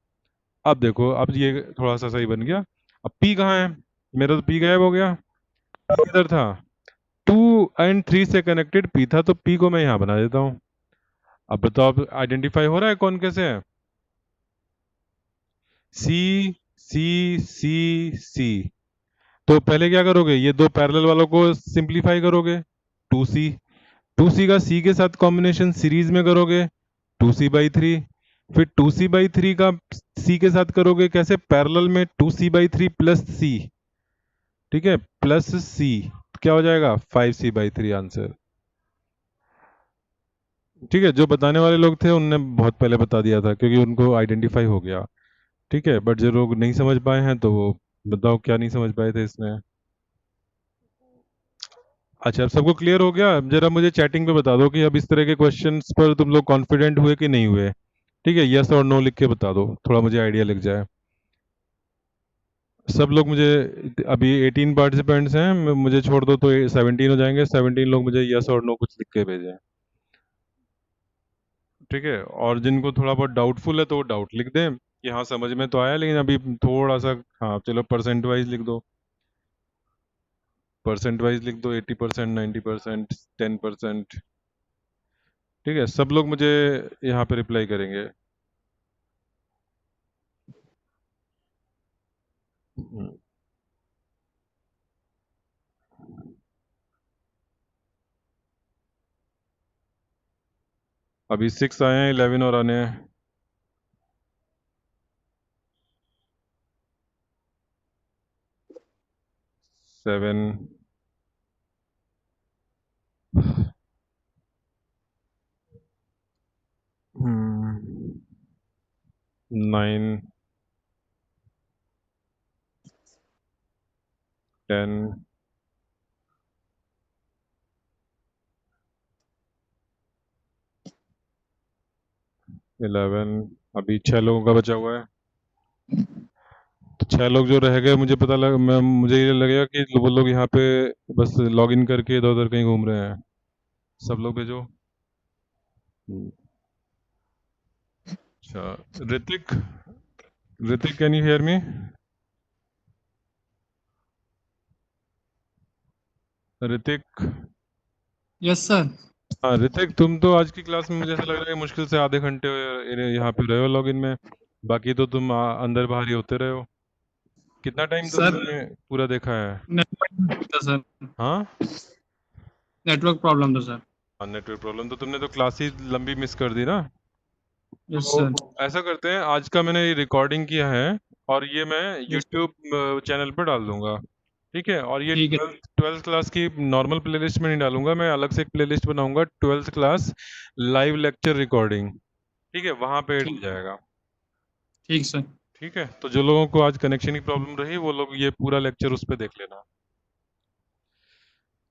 अब देखो, अब ये थोड़ा सा सही बन गया। अब P कहाँ है? मेरा तो P गायब हो गया, P किधर था? 2 एंड 3 से कनेक्टेड P था, तो P को मैं यहाँ बना देता हूँ। अब बताओ, अब आइडेंटिफाई हो रहा है कौन कैसे है? C C C C। तो पहले क्या करोगे? ये दो पैरेलल वालों को सिंप्लीफाई करोगे, 2C, 2C का C के साथ कॉम्बिनेशन सीरीज में करोगे, 2C/3, फिर 2C/3 का C के साथ करोगे कैसे? पैरेलल में 2C/3 प्लस C। ठीक है, प्लस C, क्या हो जाएगा? 5C/3 answer. ठीक है, जो बताने वाले लोग थे उनने बहुत पहले बता दिया था, क्योंकि उनको आइडेंटिफाई हो गया। ठीक है, बट जो लोग नहीं समझ पाए हैं, तो वो बताओ क्या नहीं समझ पाए थे इसमें। अच्छा, अब सबको क्लियर हो गया? अब जरा मुझे चैटिंग पे बता दो कि अब इस तरह के क्वेश्चंस पर तुम लोग कॉन्फिडेंट हुए कि नहीं हुए। ठीक है, यस और नो लिख के बता दो, थोड़ा मुझे आइडिया लग जाए। सब लोग मुझे, अभी 18 पार्टिसिपेंट्स हैं, मुझे छोड़ दो तो 17 हो जाएंगे। 17 लोग मुझे यस और नो कुछ लिख के भेजें। ठीक है, और जिनको थोड़ा बहुत डाउटफुल है तो वो डाउट लिख दें कि हाँ समझ में तो आया, लेकिन अभी थोड़ा सा, हाँ चलो परसेंट वाइज लिख दो। परसेंट वाइज लिख दो, 80%, 90%, 10%। ठीक है, सब लोग मुझे यहाँ पे रिप्लाई करेंगे। हम्म, अभी 6 आए हैं, 11 और आने हैं। सेवन, 9, 10, 11। अभी 6 लोगों का बचा हुआ है। तो 6 लोग जो रह गए, मुझे पता लग मैं मुझे ये लगेगा कि वो लोग यहाँ पे बस लॉग इन करके इधर उधर कहीं घूम रहे हैं। सब लोग भेजो। अच्छा, Hrithik, Hrithik can you hear me? Hrithik, yes sir. हाँ ऋतिक, तुम तो आज की क्लास में मुझे ऐसा लग रहा है मुश्किल से आधे घंटे यहाँ पे रहे हो लॉग इन में। बाकी तो तुम अंदर बाहर ही होते रहे हो। कितना टाइम सर तुमने पूरा देखा है? नेटवर्क था सर, हाँ, नेटवर्क प्रॉब्लम था सर। नेटवर्क प्रॉब्लम, तो तुमने तो क्लास ही लंबी मिस कर दी ना। यस तो सर। ऐसा करते हैं, आज का मैंने ये रिकॉर्डिंग किया है और ये मैं यस यूट्यूब चैनल पर डाल दूंगा। ठीक है, और ये ठीक है। 12th क्लास की नॉर्मल प्लेलिस्ट में नहीं डालूंगा, मैं अलग से एक प्लेलिस्ट बनाऊंगा, 12th class live lecture recording. ठीक है, वहां पे ऐड हो ठीक जाएगा। ठीक सर। ठीक है, तो जो लोगों को आज कनेक्शन की प्रॉब्लम रही वो लोग ये पूरा लेक्चर उस पर देख लेना।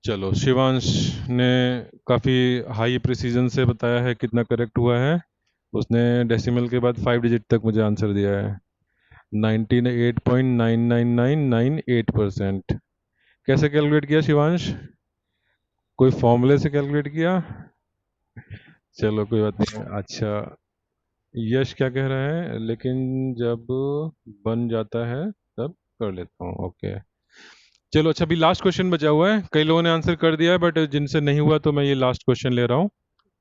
चलो, शिवांश ने काफ़ी हाई प्रिसीजन से बताया है कितना करेक्ट हुआ है। उसने डेसिमल के बाद 5 डिजिट तक मुझे आंसर दिया है। 98.99998%। कैसे कैलकुलेट किया शिवांश? कोई फॉर्मूले से कैलकुलेट किया? चलो कोई बात नहीं। अच्छा, यश क्या कह रहा है, लेकिन जब बन जाता है तब कर लेता हूँ। ओके, चलो अच्छा, अभी लास्ट क्वेश्चन बचा हुआ है। कई लोगों ने आंसर कर दिया है बट जिनसे नहीं हुआ तो मैं ये लास्ट क्वेश्चन ले रहा हूँ।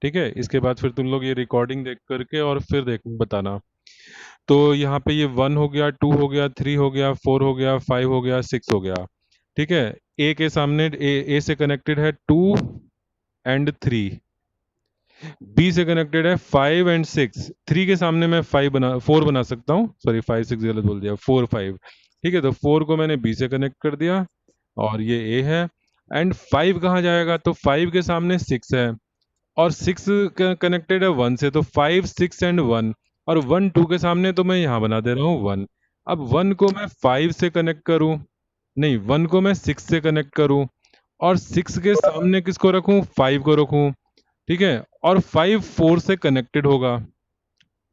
ठीक है, इसके बाद फिर तुम लोग ये रिकॉर्डिंग देख करके और फिर देख बताना। तो यहाँ पे ये 1 हो गया, 2 हो गया, 3 हो गया, 4 हो गया, 5 हो गया, 6 हो गया। ठीक है, ए के सामने ए से कनेक्टेड है 2 एंड 3। बी से कनेक्टेड है 5 एंड 6। 3 के सामने मैं 4 बना सकता हूँ, सॉरी 5 6 गलत बोल दिया, 4 5। ठीक है, तो 4 को मैंने बी से कनेक्ट कर दिया और ये ए है। एंड 5 कहाँ जाएगा, तो 5 के सामने 6 है और 6 कनेक्टेड है 1 से, तो 5 6 एंड 1। और 1 2 के सामने तो मैं यहाँ बना दे रहा हूँ 1। अब 1 को मैं 5 से कनेक्ट करूँ, नहीं 1 को मैं 6 से कनेक्ट करूँ और 6 के सामने किसको रखूँ, 5 को रखूँ। ठीक है, और 5 4 से कनेक्टेड होगा।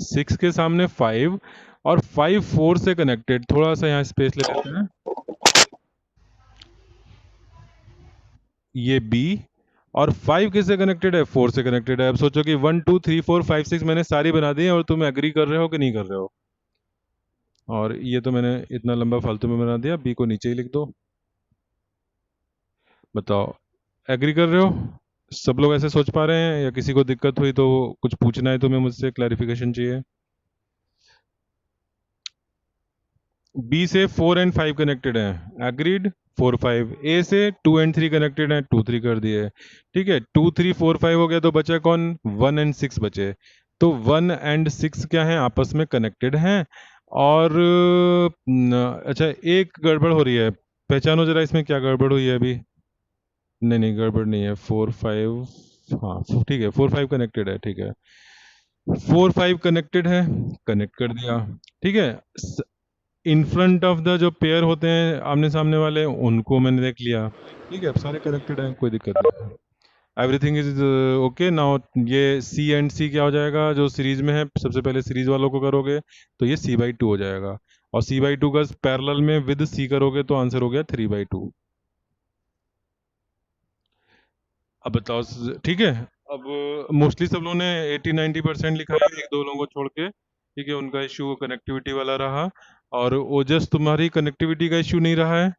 6 के सामने 5 और 5 4 से कनेक्टेड। थोड़ा सा यहाँ स्पेस ले लेते हैं। ये बी और 5 किससे कनेक्टेड है, 4 से कनेक्टेड है। अब सोचो कि 1 2 3 4 5 6 मैंने सारी बना दी है और तुम एग्री कर रहे हो कि नहीं कर रहे हो? और ये तो मैंने इतना लंबा फालतू में बना दिया, बी को नीचे ही लिख दो। बताओ, एग्री कर रहे हो? सब लोग ऐसे सोच पा रहे हैं या किसी को दिक्कत हुई तो कुछ पूछना है तुम्हें मुझसे, क्लैरिफिकेशन चाहिए? बी से 4 एंड 5 कनेक्टेड है, एग्रीड, 4 5। ए से 2 एंड 3 कनेक्टेड है, 2 3 कर दिए। ठीक है, 2 3 4 5 हो गया, तो बचा कौन, 1 एंड 6 बचे। तो 1 एंड 6 क्या है, आपस में कनेक्टेड हैं। और अच्छा, एक गड़बड़ हो रही है, पहचानो जरा इसमें क्या गड़बड़ हुई है अभी। नहीं नहीं, गड़बड़ नहीं है, 4 5, हाँ ठीक है, 4 5 कनेक्टेड है। ठीक है, 4 5 कनेक्टेड है, कनेक्ट कर दिया। ठीक है, इन फ्रंट ऑफ द जो पेयर होते हैं आमने सामने वाले, उनको मैंने देख लिया। ठीक है, अब सारे कनेक्टेड हैं, कोई दिक्कत नहीं है। Everything is okay now. ये सी एंड सी क्या हो जाएगा, जो सीरीज में है सबसे पहले सीरीज वालों को करोगे तो ये C/2 हो जाएगा, और C/2 का पैरेलल में विद सी करोगे तो आंसर हो गया 3/2। अब बताओ ठीक है। अब मोस्टली सब लोगों ने 80-90% लिखा है, एक दो लोगों को छोड़ के। ठीक है, उनका इशू कनेक्टिविटी वाला रहा, और ओजस तुम्हारी कनेक्टिविटी का इशू नहीं रहा है।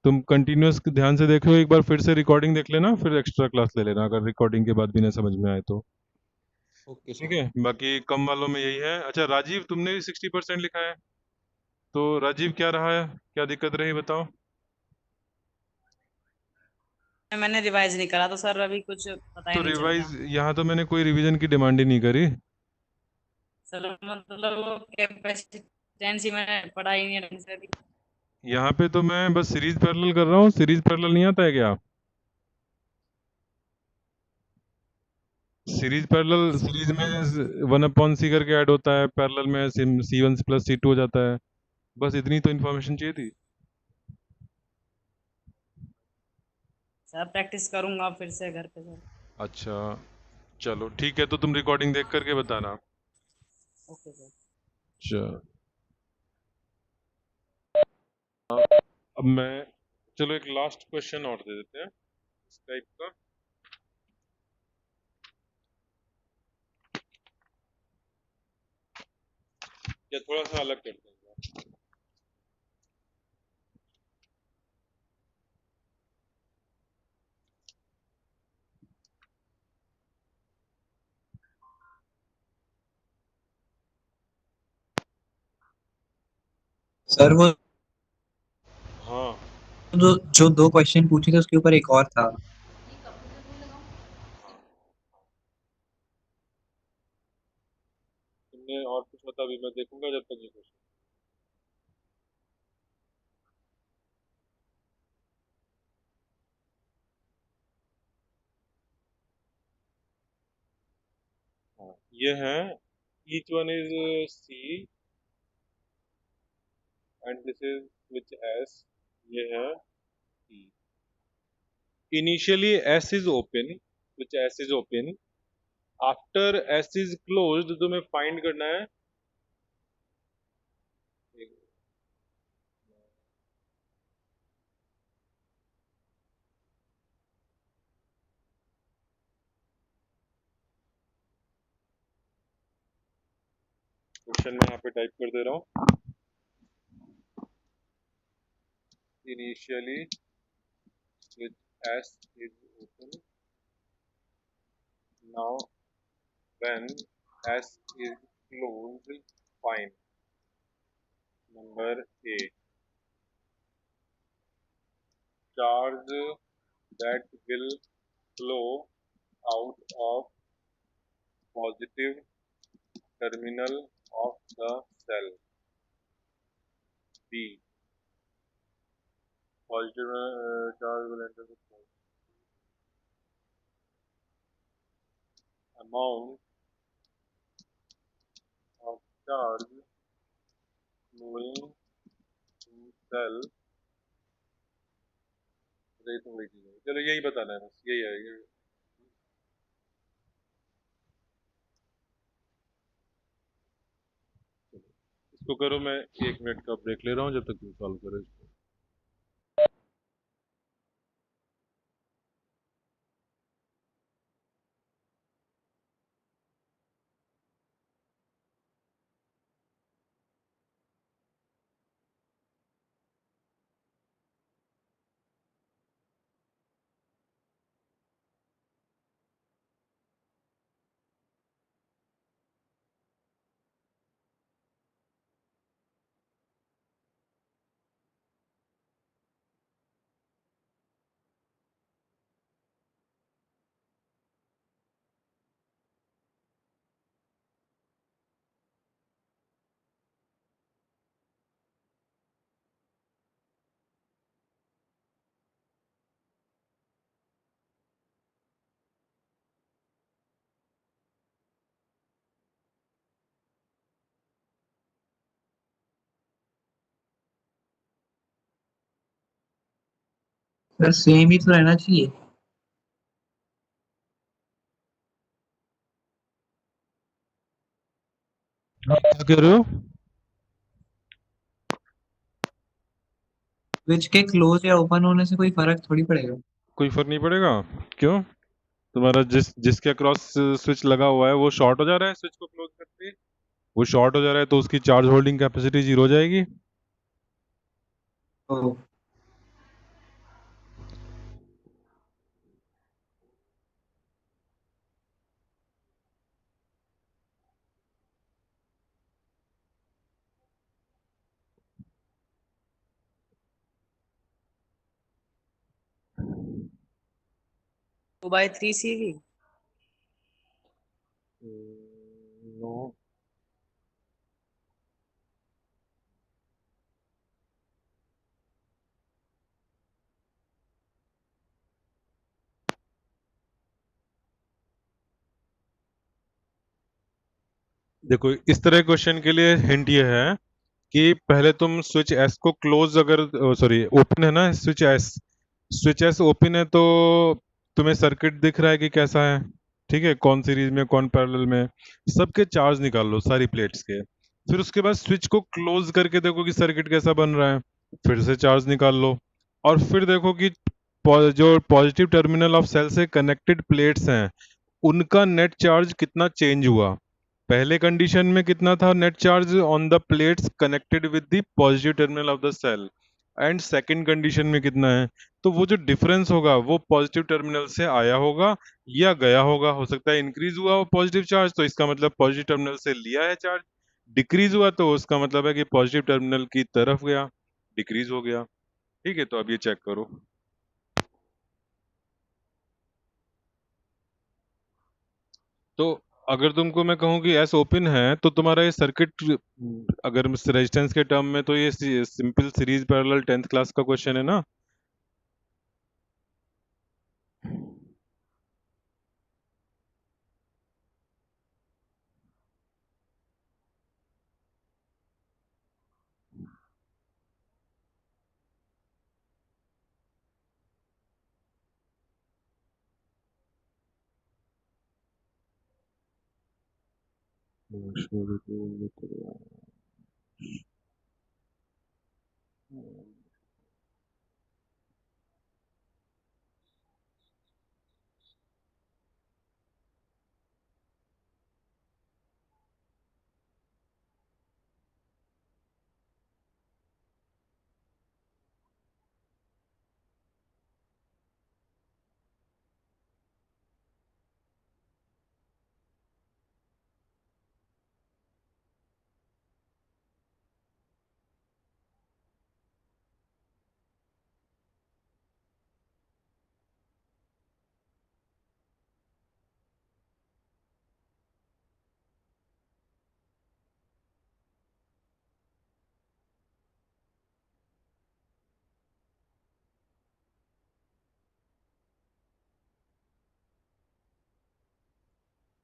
तुम कंटिन्यूअस ध्यान से देखो, एक बार फिर से रिकॉर्डिंग देख लेना, फिर एक्स्ट्रा क्लास ले लेना अगर रिकॉर्डिंग के बाद भी ना समझ में आए तो। ओके ठीक सर। है, बाकी कम वालों में यही है। अच्छा राजीव, तुमने भी 60% लिखा है, तो राजीव क्या रहा है, क्या दिक्कत रही बताओ। मैंने रिवाइज नहीं करा तो सर अभी कुछ पता ही तो नहीं चल रहा। रिवाइज, यहाँ तो मैंने कोई रिवीजन की डिमांड ही नहीं करी। सर मतलब वो कैपेसिटेंस ही मैंने पढ़ा ही नहीं ढंग से अभी। यहाँ पे तो मैं बस सीरीज पैरेलल कर रहा हूँ, सीरीज पैरेलल नहीं आता है क्या। सीरीज पैरेलल, सीरीज में 1/c करके ऐड होता है, पैरेलल में C1 + C2 हो जाता है। बस इतनी तो इन्फॉर्मेशन चाहिए थी। सर प्रैक्टिस करूंगा फिर से घर पे सर। अच्छा चलो ठीक है, तो तुम रिकॉर्डिंग देख करके बताना। Okay sir. चलो अब मैं, चलो एक लास्ट क्वेश्चन और दे देते हैं इस टाइप का। या थोड़ा सा अलग करते हैं। सर वो हाँ, जो दो क्वेश्चन पूछे थे उसके ऊपर एक और था। तुमने और पूछा था, अभी मैं देखूंगा जब तक ये क्वेश्चन। हाँ ये है, each one is C and this is which S, ये है E। Initially S is open, which S is open, after S is closed तुम्हें find करना है। क्वेश्चन में यहाँ पे टाइप कर दे रहा हूँ। Initially with S is open, now when S is closed, find number A, charge that will flow out of positive terminal of the cell. B, positive charge will enter the cell. Amount of charge flowing to cell, ये तो वही चीज है। चलो यही बताना है, बस यही है ये। इसको करो, मैं 1 मिनट का ब्रेक ले रहा हूँ जब तक तुम सॉल्व करो इसको। सर सेम ही तो रहना चाहिए। क्या कह रहे हो? स्विच के क्लोज या ओपन होने से कोई फर्क थोड़ी पड़ेगा। कोई फर्क नहीं पड़ेगा? क्यों? तुम्हारा जिसके अक्रॉस स्विच लगा हुआ है वो शॉर्ट हो जा रहा है, स्विच को क्लोज करते ही वो शॉर्ट हो जा रहा है, तो उसकी चार्ज होल्डिंग कैपेसिटी 0 हो जाएगी। तो two by three CV। No. देखो, इस तरह क्वेश्चन के लिए हिंट ये है कि पहले तुम स्विच एस को क्लोज, अगर सॉरी ओपन है ना स्विच एस ओपन है, तो तुम्हें सर्किट दिख रहा है कि कैसा है, ठीक है, कौन सीरीज में कौन पैरेलल में, सबके चार्ज निकाल लो सारी प्लेट्स के। फिर उसके बाद स्विच को क्लोज करके देखो कि सर्किट कैसा बन रहा है, फिर से चार्ज निकाल लो, और फिर देखो कि जो पॉजिटिव टर्मिनल ऑफ सेल से कनेक्टेड प्लेट्स हैं उनका नेट चार्ज कितना चेंज हुआ। पहले कंडीशन में कितना था net charge on the plates connected with the positive terminal of the cell, and second condition में कितना है। तो वो जो डिफरेंस होगा वो पॉजिटिव टर्मिनल से आया होगा या गया होगा। हो सकता है इंक्रीज हुआ हो पॉजिटिव चार्ज, तो इसका मतलब पॉजिटिव टर्मिनल से लिया है चार्ज। डिक्रीज हुआ तो उसका मतलब है कि पॉजिटिव टर्मिनल की तरफ गया, डिक्रीज हो गया। ठीक है, तो अब ये चेक करो। तो अगर तुमको मैं कहूँ कि एस ओपन है तो तुम्हारा ये सर्किट, अगर रेजिस्टेंस के टर्म में, तो ये simple series parallel 10th class का क्वेश्चन है ना।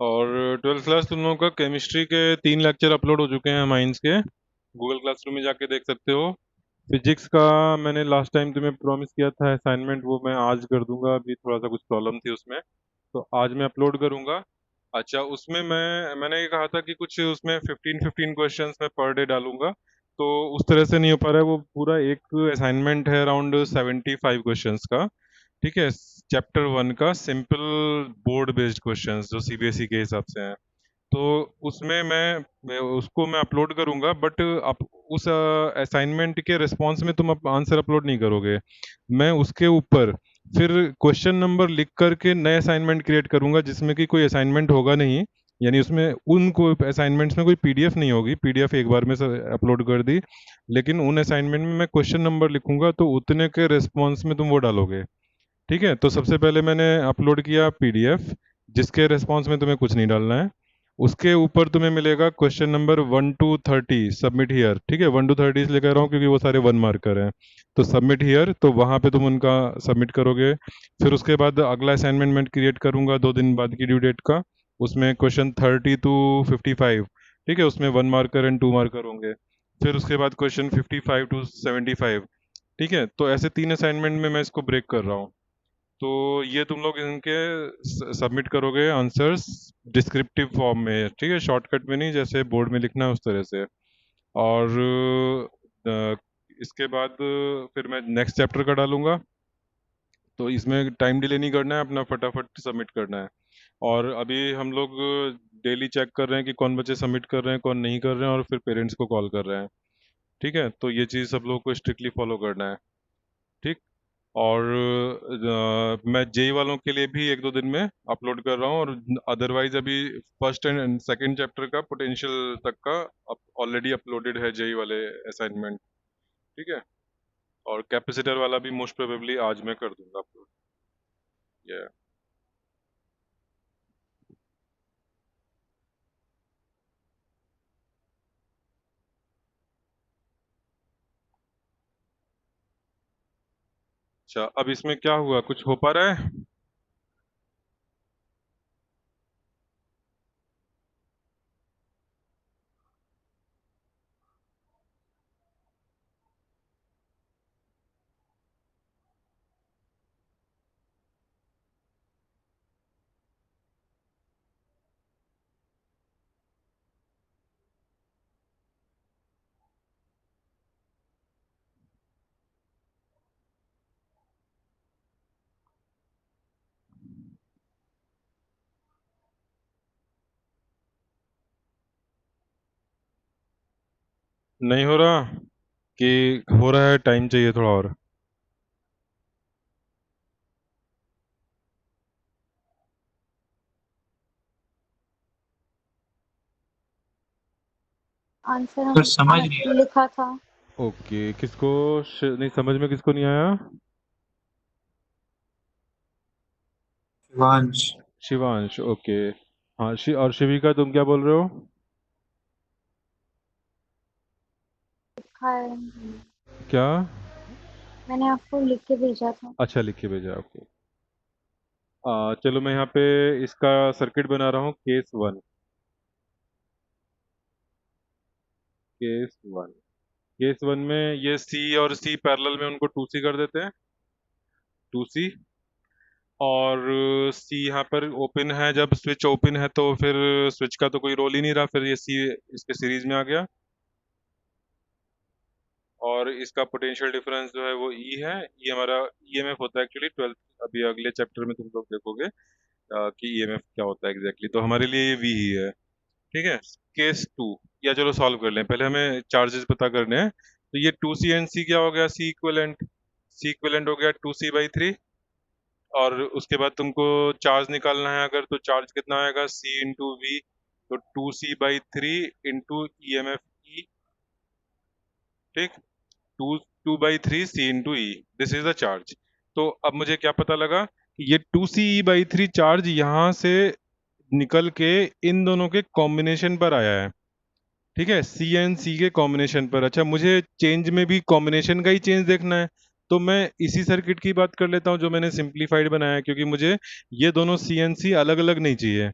और 12th क्लास तुम लोगों का केमिस्ट्री के 3 लेक्चर अपलोड हो चुके हैं माइंस के, गूगल क्लासरूम में जाके देख सकते हो। फिजिक्स का मैंने लास्ट टाइम तुम्हें प्रॉमिस किया था असाइनमेंट, वो मैं आज कर दूंगा, अभी थोड़ा सा कुछ प्रॉब्लम थी उसमें, तो आज मैं अपलोड करूंगा। अच्छा, उसमें मैंने ये कहा था कि कुछ उसमें 15 क्वेश्चंस मैं पर डे डालूंगा, तो उस तरह से नहीं हो पा रहा है। वो पूरा एक असाइनमेंट है अराउंड 75 क्वेश्चंस का, ठीक है, चैप्टर 1 का सिंपल बोर्ड बेस्ड क्वेश्चंस जो सीबीएसई के हिसाब से हैं। तो उसमें मैं उसको मैं अपलोड करूंगा, बट आप उस असाइनमेंट के रिस्पांस में तुम आंसर अपलोड नहीं करोगे। मैं उसके ऊपर फिर क्वेश्चन नंबर लिख करके नए असाइनमेंट क्रिएट करूंगा, जिसमें कि कोई असाइनमेंट होगा नहीं, यानी उसमें उन को असाइनमेंट्स में कोई पीडीएफ नहीं होगी, पीडीएफ एक बार में अपलोड कर दी, लेकिन उन असाइनमेंट में मैं क्वेश्चन नंबर लिखूंगा, तो उतने के रिस्पॉन्स में तुम वो डालोगे। ठीक है, तो सबसे पहले मैंने अपलोड किया पीडीएफ, जिसके रिस्पॉन्स में तुम्हें कुछ नहीं डालना है। उसके ऊपर तुम्हें मिलेगा question number 1 to 30 submit here. ठीक है, 1 to 30 इसलिए कह रहा हूँ क्योंकि वो सारे 1 मार्कर हैं। तो सबमिट हियर, तो वहाँ पे तुम उनका सबमिट करोगे। फिर उसके बाद अगला असाइनमेंट मैं क्रिएट करूँगा 2 दिन बाद की ड्यू डेट का, उसमें क्वेश्चन 30 to 55, ठीक है, उसमें 1 मार्कर एंड 2 मार्कर होंगे। फिर उसके बाद क्वेश्चन 55 to 75, ठीक है, तो ऐसे 3 असाइनमेंट में मैं इसको ब्रेक कर रहा हूँ। तो ये तुम लोग इनके सबमिट करोगे आंसर्स डिस्क्रिप्टिव फॉर्म में, ठीक है, शॉर्टकट में नहीं, जैसे बोर्ड में लिखना है उस तरह से। और इसके बाद फिर मैं नेक्स्ट चैप्टर का डालूंगा, तो इसमें टाइम डिले नहीं करना है, अपना फटाफट सबमिट करना है। और अभी हम लोग डेली चेक कर रहे हैं कि कौन बच्चे सबमिट कर रहे हैं, कौन नहीं कर रहे हैं, और फिर पेरेंट्स को कॉल कर रहे हैं। ठीक है, तो ये चीज़ सब लोग को स्ट्रिक्टली फॉलो करना है। ठीक। और मैं जेई वालों के लिए भी 1-2 दिन में अपलोड कर रहा हूँ, और अदरवाइज अभी फर्स्ट एंड सेकंड चैप्टर का पोटेंशियल तक का ऑलरेडी अपलोडेड है जेई वाले असाइनमेंट। ठीक है, और कैपेसिटर वाला भी मोस्ट प्रोबेबली आज मैं कर दूंगा अपलोड। ये अच्छा, अब इसमें क्या हुआ, कुछ हो पा रहा है? नहीं हो रहा कि हो रहा है, टाइम चाहिए थोड़ा और? आंसर सर हम समझ नहीं आ रहा। लिखा था। ओके, किसको नहीं समझ में, किसको नहीं आया? शिवांश। शिवांश, ओके। हाँ, और शिविका तुम क्या बोल रहे हो? लिखा है, क्या? मैंने आपको लिख के भेजा था। अच्छा, लिख के भेजा, ओके। चलो मैं यहाँ पे इसका सर्किट बना रहा हूँ, केस 1। केस 1 केस 1 में ये सी और सी पैरेलल में, उनको 2C कर देते हैं, 2C। और सी यहाँ पर ओपन है, जब स्विच ओपन है तो फिर स्विच का तो कोई रोल ही नहीं रहा, फिर ये सी इसके सीरीज में आ गया। और इसका पोटेंशियल डिफरेंस जो है वो ई है। ये हमारा ईएमएफ होता है एक्चुअली 12, अभी अगले चैप्टर में तुम लोग देखोगे कि ईएमएफ क्या होता है एग्जैक्टली, तो हमारे लिए ये वी ही है। ठीक है, केस 2, या चलो सॉल्व कर लें, पहले हमें चार्जेस पता करने हैं। तो ये 2C एंड सी क्या हो गया, सी इक्विवेलेंट हो गया 2C/3। और उसके बाद तुमको चार्ज निकालना है अगर, तो चार्ज कितना आएगा, C इंटू वी, तो 2C/3 इंटू EMF E। ठीक, 2/3 C into E, this is the charge. तो अब मुझे क्या पता लगा कि ये 2C/3 चार्ज यहाँ से निकल के इन दोनों के कॉम्बिनेशन पर आया है। ठीक है, सी एंड सी के कॉम्बिनेशन पर। अच्छा, मुझे चेंज में भी कॉम्बिनेशन का ही चेंज देखना है, तो मैं इसी सर्किट की बात कर लेता हूँ जो मैंने सिंप्लीफाइड बनाया है, क्योंकि मुझे ये दोनों सी एंड सी अलग अलग नहीं चाहिए।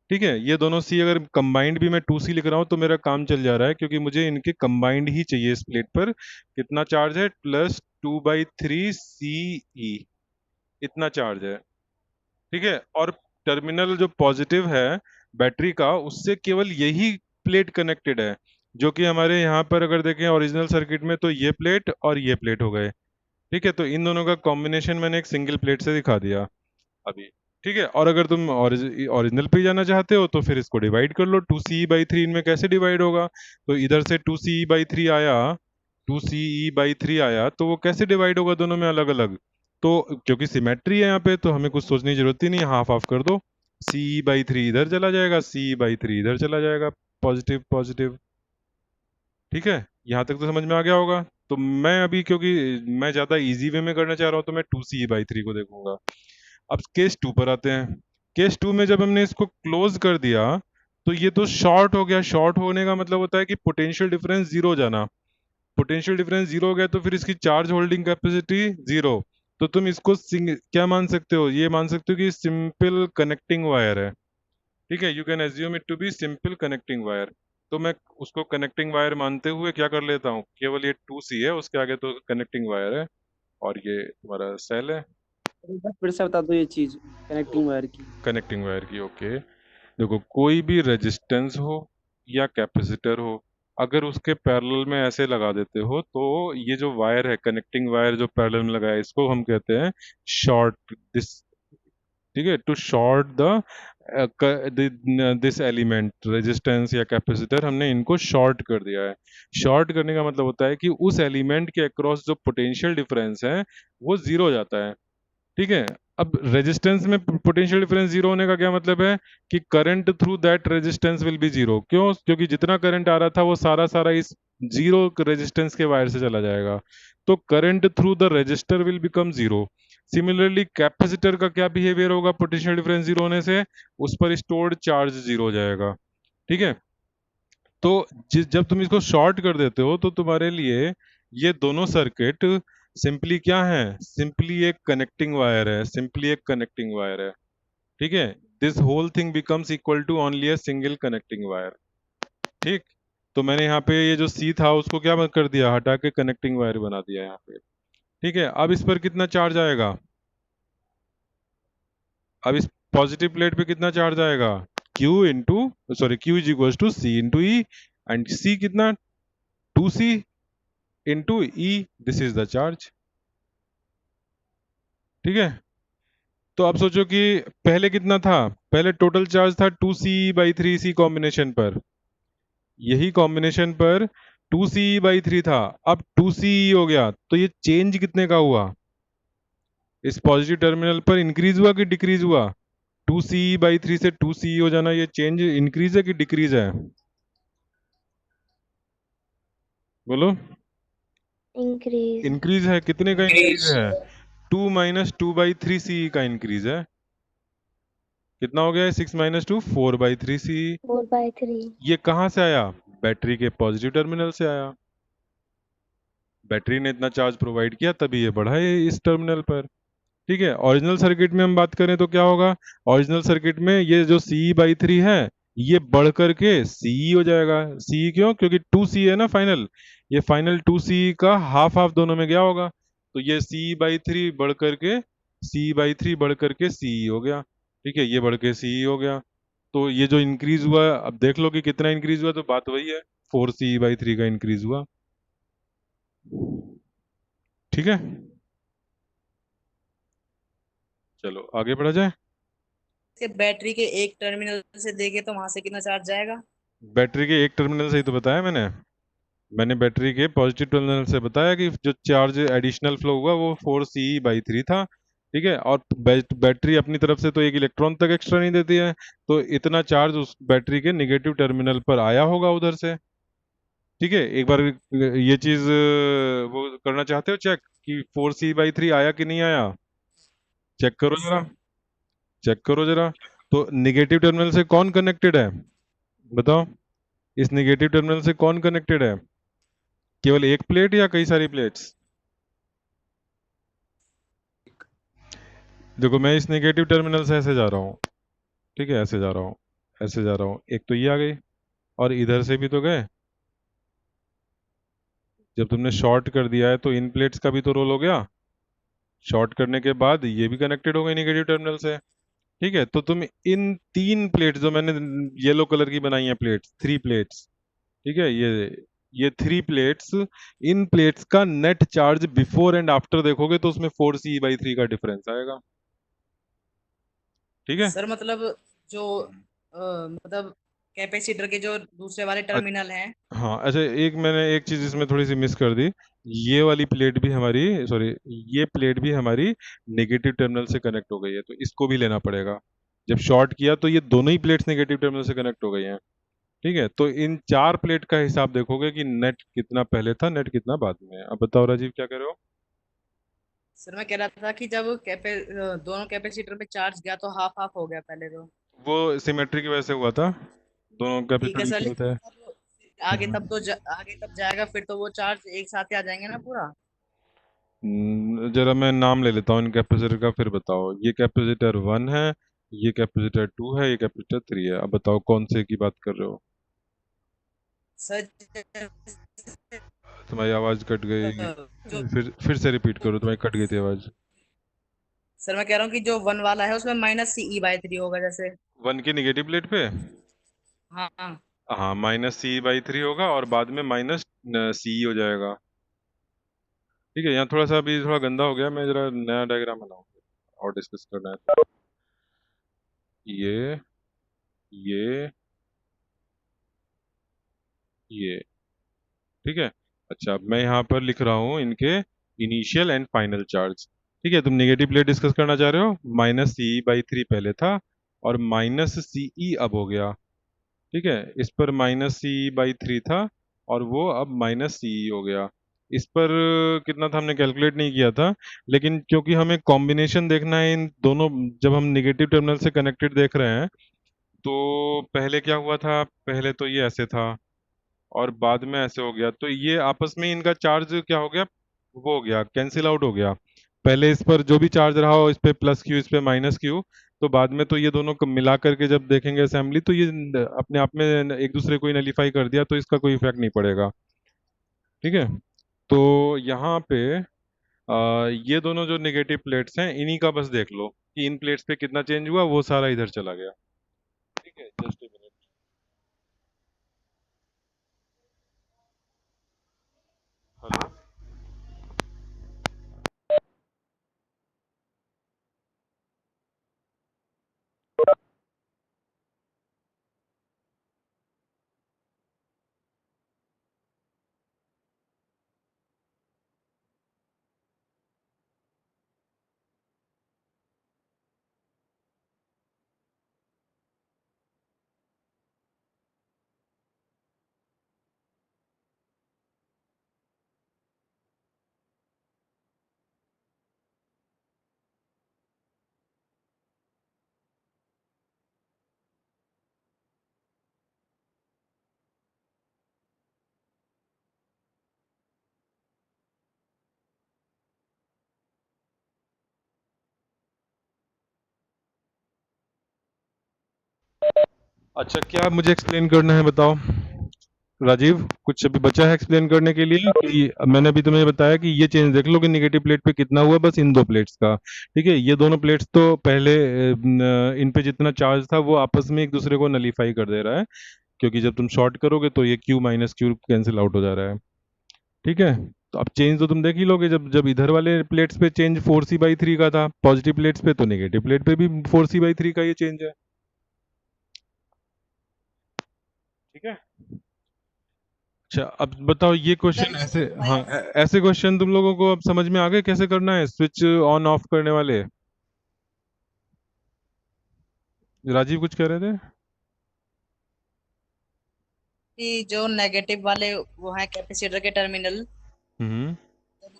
ठीक है, ये दोनों सी अगर कंबाइंड भी मैं 2C लिख रहा हूँ तो मेरा काम चल जा रहा है, क्योंकि मुझे इनके कंबाइंड ही चाहिए। इस प्लेट पर कितना चार्ज है, +2/3 CE, इतना चार्ज है। ठीक है, और टर्मिनल जो पॉजिटिव है बैटरी का, उससे केवल यही प्लेट कनेक्टेड है, जो कि हमारे यहाँ पर अगर देखें ओरिजिनल सर्किट में, तो ये प्लेट और ये प्लेट हो गए। ठीक है, तो इन दोनों का कॉम्बिनेशन मैंने एक सिंगल प्लेट से दिखा दिया अभी। ठीक है, और अगर तुम ओरिजिनल पे जाना चाहते हो तो फिर इसको डिवाइड कर लो, 2CE/3 इनमें कैसे डिवाइड होगा, तो इधर से 2CE/3 आया, 2CE/3 आया, तो वो कैसे डिवाइड होगा दोनों में अलग अलग। तो क्योंकि सिमेट्री है यहाँ पे, तो हमें कुछ सोचने की जरूरत ही नहीं, हाफ हाफ कर दो, CE/3 इधर चला जाएगा, CE/3 इधर चला जाएगा, पॉजिटिव पॉजिटिव। ठीक है, यहाँ तक तो समझ में आ गया होगा। तो मैं अभी, क्योंकि मैं ज़्यादा इजी वे में करना चाह रहा हूँ, तो मैं 2CE/3 को देखूंगा। अब केस 2 पर आते हैं। केस 2 में जब हमने इसको क्लोज कर दिया, तो ये तो शॉर्ट हो गया। शॉर्ट होने का मतलब होता है कि पोटेंशियल डिफरेंस जीरो जाना। पोटेंशियल डिफरेंस जीरो हो गया तो फिर इसकी चार्ज होल्डिंग कैपेसिटी जीरो। तो तुम इसको क्या मान सकते हो, ये मान सकते हो कि सिंपल कनेक्टिंग वायर है। ठीक है, you can assume it to be simple connecting wire. तो मैं उसको कनेक्टिंग वायर मानते हुए क्या कर लेता हूँ, केवल ये 2C है, उसके आगे तो कनेक्टिंग वायर है और ये तुम्हारा सेल है एक बार फिर से बता दो ये चीज कनेक्टिंग वायर की। कनेक्टिंग वायर की। ओके, देखो कोई भी रेजिस्टेंस हो या कैपेसिटर हो, अगर उसके पैरेलल में ऐसे लगा देते हो तो ये जो वायर है, कनेक्टिंग वायर जो पैरेलल में लगा है, इसको हम कहते हैं शॉर्ट दिस। ठीक है, to short the this element, resistance या कैपेसिटर, हमने इनको शॉर्ट कर दिया है। शॉर्ट करने का मतलब होता है कि उस एलिमेंट के अक्रॉस जो पोटेंशियल डिफरेंस है वो जीरो हो जाता है। ठीक है, अब रेजिस्टेंस में पोटेंशियल डिफरेंस जीरो होने का क्या मतलब है कि current through that resistance will be zero. क्यों? क्योंकि जितना करंट आ रहा था वो सारा सारा इस जीरो रेजिस्टेंस के वायर से चला जाएगा, तो current through the resistor will become zero. Similarly capacitor का क्या बिहेवियर होगा पोटेंशियल डिफरेंस जीरो होने से? उस पर स्टोर्ड चार्ज जीरो हो जाएगा। ठीक है, तो जब तुम इसको शॉर्ट कर देते हो तो तुम्हारे लिए ये दोनों सर्किट सिंपली क्या है? सिंपली एक कनेक्टिंग वायर है, सिंपली एक कनेक्टिंग वायर है। ठीक है, this whole thing becomes equal to only a single connecting wire. ठीक, तो मैंने यहाँ पे ये जो सी था उसको क्या कर दिया, हटा के कनेक्टिंग वायर बना दिया यहाँ पे। ठीक है, अब इस पर कितना चार्ज आएगा? अब इस पॉजिटिव प्लेट पे कितना चार्ज आएगा? Q into sorry Q is equal to C into E, and C कितना? 2C into E, this is the charge. ठीक है, तो आप सोचो कि पहले कितना था? पहले टोटल चार्ज था 2C/3C कॉम्बिनेशन पर, यही कॉम्बिनेशन पर 2C/3 था, अब 2C हो गया, तो ये चेंज कितने का हुआ? इस पॉजिटिव टर्मिनल पर इंक्रीज हुआ कि डिक्रीज हुआ? 2C/3 से 2C हो जाना, ये चेंज इंक्रीज है कि डिक्रीज है? बोलो। इंक्रीज। इंक्रीज है। कितने का इंक्रीज है? 2 माइनस 2/3C का इंक्रीज है। कितना हो गया? 6 माइनस 2 4/3C। 4/3। ये कहाँ से आया? बैटरी के पॉजिटिव टर्मिनल से आया। बैटरी ने इतना चार्ज प्रोवाइड किया तभी ये बढ़ा है इस टर्मिनल पर। ठीक है, ओरिजिनल सर्किट में हम बात करें तो क्या होगा? ओरिजिनल सर्किट में ये जो CE/3 है ये बढ़ करके CE हो जाएगा। CE क्यों? क्योंकि 2C है ना फाइनल, ये फाइनल 2C का हाफ हाफ दोनों में गया होगा, तो ये CE/3 बढ़ करके CE/3 बढ़ करके CE हो गया। ठीक है, ये बढ़ के CE हो गया, तो ये जो इंक्रीज हुआ, अब देख लो कि कितना इंक्रीज हुआ, तो बात वही है, 4CE/3 का इंक्रीज हुआ। ठीक है, चलो आगे बढ़ा जाए। बैटरी के एक टर्मिनल से देखे तो वहां से कितना चार्ज जाएगा? बैटरी के एक टर्मिनल से ही तो बताया मैंने बैटरी के पॉजिटिव टर्मिनल से बताया कि जो चार्ज एडिशनल फ्लो हुआ वो 4CE/3 था। ठीक है, और बैटरी अपनी तरफ से तो एक इलेक्ट्रॉन तक एक्स्ट्रा नहीं देती है, तो इतना चार्ज उस बैटरी के नेगेटिव टर्मिनल पर आया होगा उधर से। ठीक है, एक बार ये चीज वो करना चाहते हो चेक कि 4CE/3 आया कि नहीं आया? चेक करो जरा, चेक करो जरा। तो निगेटिव टर्मिनल से कौन कनेक्टेड है बताओ? इस निगेटिव टर्मिनल से कौन कनेक्टेड है? केवल एक प्लेट या कई सारी प्लेट्स? देखो मैं इस नेगेटिव टर्मिनल से ऐसे जा रहा हूँ, ठीक है, ऐसे जा रहा हूँ, ऐसे जा रहा हूँ, एक तो ये आ गई और इधर से भी तो गए। जब तुमने शॉर्ट कर दिया है तो इन प्लेट्स का भी तो रोल हो गया, शॉर्ट करने के बाद ये भी कनेक्टेड हो गई नेगेटिव टर्मिनल से। ठीक है, तो तुम इन 3 प्लेट्स जो मैंने येलो कलर की बनाई है प्लेट्स, 3 प्लेट्स, ठीक है, ये 3 प्लेट्स, इन प्लेट्स का net charge before and after देखोगे तो उसमें 4CE/3 का डिफरेंस आएगा। ठीक है, सर मतलब जो मतलब कैपेसिटर के जो दूसरे वाले टर्मिनल हैं, हाँ अच्छा, मैंने एक चीज इसमें थोड़ी सी मिस कर दी। ये वाली प्लेट भी हमारी, सॉरी, ये प्लेट भी हमारी नेगेटिव टर्मिनल से कनेक्ट हो गई है, तो इसको भी लेना पड़ेगा। जब शॉर्ट किया तो ये दोनों ही प्लेट्स नेगेटिव टर्मिनल से कनेक्ट हो गई हैं। ठीक है, तो इन 4 प्लेट का हिसाब देखोगे कि नेट कितना पहले था, नेट कितना बाद में है। अब बताओ राजीव क्या कर रहे हो? सर मैं कह रहा था कि जब दोनों कैपेसिटर पे चार्ज गया तो हाफ हाफ हो गया पहले तो। वो सिमेट्री की वजह से हुआ था, दोनों ठीक है कैपेसिटर सर, इक्वल थे। लेकिन आगे तब तो आगे तब जाएगा फिर तो वो चार्ज एक साथ ही आ जाएंगे ना पूरा। जरा मैं नाम ले लेता हूँ इन कैपेसिटर का, फिर बताओ। ये कैपेसिटर 1 है, ये कैपेसिटर 2 है, ये कैपेसिटर 3 है। अब बताओ कौन से की बात कर रहे हो? सर तुम्हारी आवाज कट गई। जो फिर से रिपीट करो, तुम्हारी कट गई थी आवाज। सर मैं कह रहा हूँ कि जो 1 वाला है उसमें -CE/3 होगा जैसे। 1 की निगेटिव प्लेट पे हाँ हाँ हाँ -CE/3 होगा और बाद में -CE हो जाएगा। ठीक है, यहाँ थोड़ा सा अभी थोड़ा गंदा हो गया, मैं जरा नया डायग्राम बनाऊंगा और डिस्कस करना है। ये ये ये ठीक है। अच्छा, अब मैं यहाँ पर लिख रहा हूँ इनके इनिशियल एंड फाइनल चार्ज। ठीक है, तुम नेगेटिव प्लेट डिस्कस करना चाह रहे हो। -CE/3 पहले था और -CE अब हो गया। ठीक है, इस पर -CE/3 था और वो अब -CE हो गया। इस पर कितना था हमने कैलकुलेट नहीं किया था, लेकिन क्योंकि हमें कॉम्बिनेशन देखना है इन दोनों, जब हम नेगेटिव टर्मिनल से कनेक्टेड देख रहे हैं, तो पहले क्या हुआ था, पहले तो ये ऐसे था और बाद में ऐसे हो गया, तो ये आपस में इनका चार्ज क्या हो गया, वो हो गया, कैंसिल आउट हो गया। पहले इस पर जो भी चार्ज रहा हो, इस पे +Q इस पे -Q, तो बाद में तो ये दोनों को मिला करके जब देखेंगे असेंबली, तो ये अपने आप में एक दूसरे को ही नलीफाई कर दिया, तो इसका कोई इफेक्ट नहीं पड़ेगा। ठीक है, तो यहाँ पे ये दोनों जो नेगेटिव प्लेट्स हैं, इन्हीं का बस देख लो कि इन प्लेट्स पे कितना चेंज हुआ, वो सारा इधर चला गया। ठीक है, जस्ट ए मिनट। हेलो, अच्छा क्या मुझे एक्सप्लेन करना है बताओ। राजीव, कुछ अभी बचा है एक्सप्लेन करने के लिए? कि मैंने अभी तुम्हें बताया कि ये चेंज देख लो कि नेगेटिव प्लेट पे कितना हुआ, बस इन दो प्लेट्स का। ठीक है, ये दोनों प्लेट्स तो पहले इन पे जितना चार्ज था वो आपस में एक दूसरे को नलीफाई कर दे रहा है, क्योंकि जब तुम शॉर्ट करोगे तो ये Q -Q कैंसिल आउट हो जा रहा है। ठीक है, तो अब चेंज तो तुम देख ही लोगे, जब जब इधर वाले प्लेट्स पे चेंज 4C/3 का था पॉजिटिव प्लेट्स पे, तो नेगेटिव प्लेट पे भी 4C/3 का ये चेंज है। ठीक है, अच्छा अब बताओ ये क्वेश्चन ऐसे, हाँ ऐसे क्वेश्चन तुम लोगों को अब समझ में आ गए कैसे करना है स्विच ऑन ऑफ करने वाले? राजीव कुछ कह रहे थे? कि जो नेगेटिव वाले वो है कैपेसिटर के टर्मिनल, हम्म,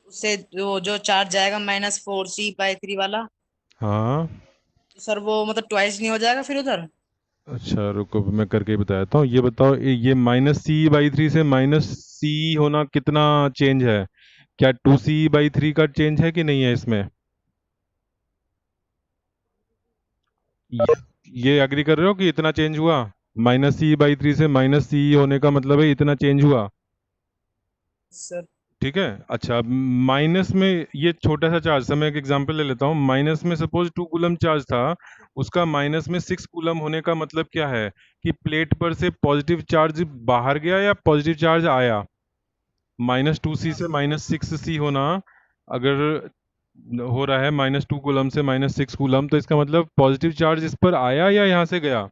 उससे जो चार्ज जाएगा -4C/3 वाला, हाँ। तो सर वो मतलब ट्वाइस नहीं हो जाएगा फिर उधर? अच्छा रुको, मैं करके ही बताता हूँ। ये बताओ, ये -CE/3 से -C होना कितना चेंज है? क्या 2CE/3 का चेंज है कि नहीं है इसमें? ये ये एग्री कर रहे हो कि इतना चेंज हुआ? -CE/3 से -CE होने का मतलब है इतना चेंज हुआ। सर ठीक है, अच्छा अब माइनस में ये छोटा सा चार्ज था, मैं एक एग्जांपल ले लेता हूँ। माइनस में सपोज 2 कूलम चार्ज था, उसका माइनस में 6 कूलम होने का मतलब क्या है कि प्लेट पर से पॉजिटिव चार्ज बाहर गया या पॉजिटिव चार्ज आया। -2C से -6C होना अगर हो रहा है -2 कूलम से -6 कूलम, तो इसका मतलब पॉजिटिव चार्ज इस पर आया या यहाँ से गया?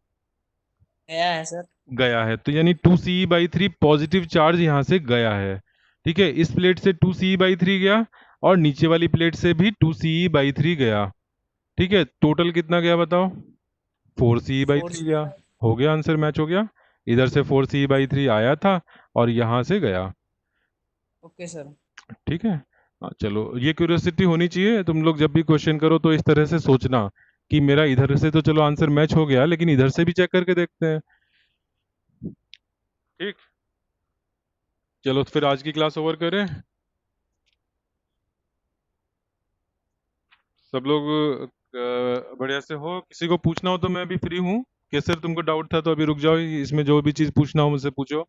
गया है सर। गया है, तो यानी 2CE/3 पॉजिटिव चार्ज यहाँ से गया है। ठीक है, इस प्लेट से 2CE/3 गया और नीचे वाली प्लेट से भी 2CE/3 गया। ठीक है, टोटल कितना गया बताओ? 4CE/3 गया। हो गया, आंसर मैच हो गया। इधर से 4CE/3 आया था और यहाँ से गया। Okay sir. ठीक है, हाँ चलो, ये क्यूरियोसिटी होनी चाहिए, तुम लोग जब भी क्वेश्चन करो तो इस तरह से सोचना कि मेरा इधर से तो चलो आंसर मैच हो गया, लेकिन इधर से भी चेक करके देखते हैं। ठीक, चलो तो फिर आज की क्लास ओवर करें। सब लोग बढ़िया से हो? किसी को पूछना हो तो मैं अभी फ्री हूँ। केसर तुमको डाउट था तो अभी रुक जाओ, इसमें जो भी चीज़ पूछना हो मुझसे पूछो।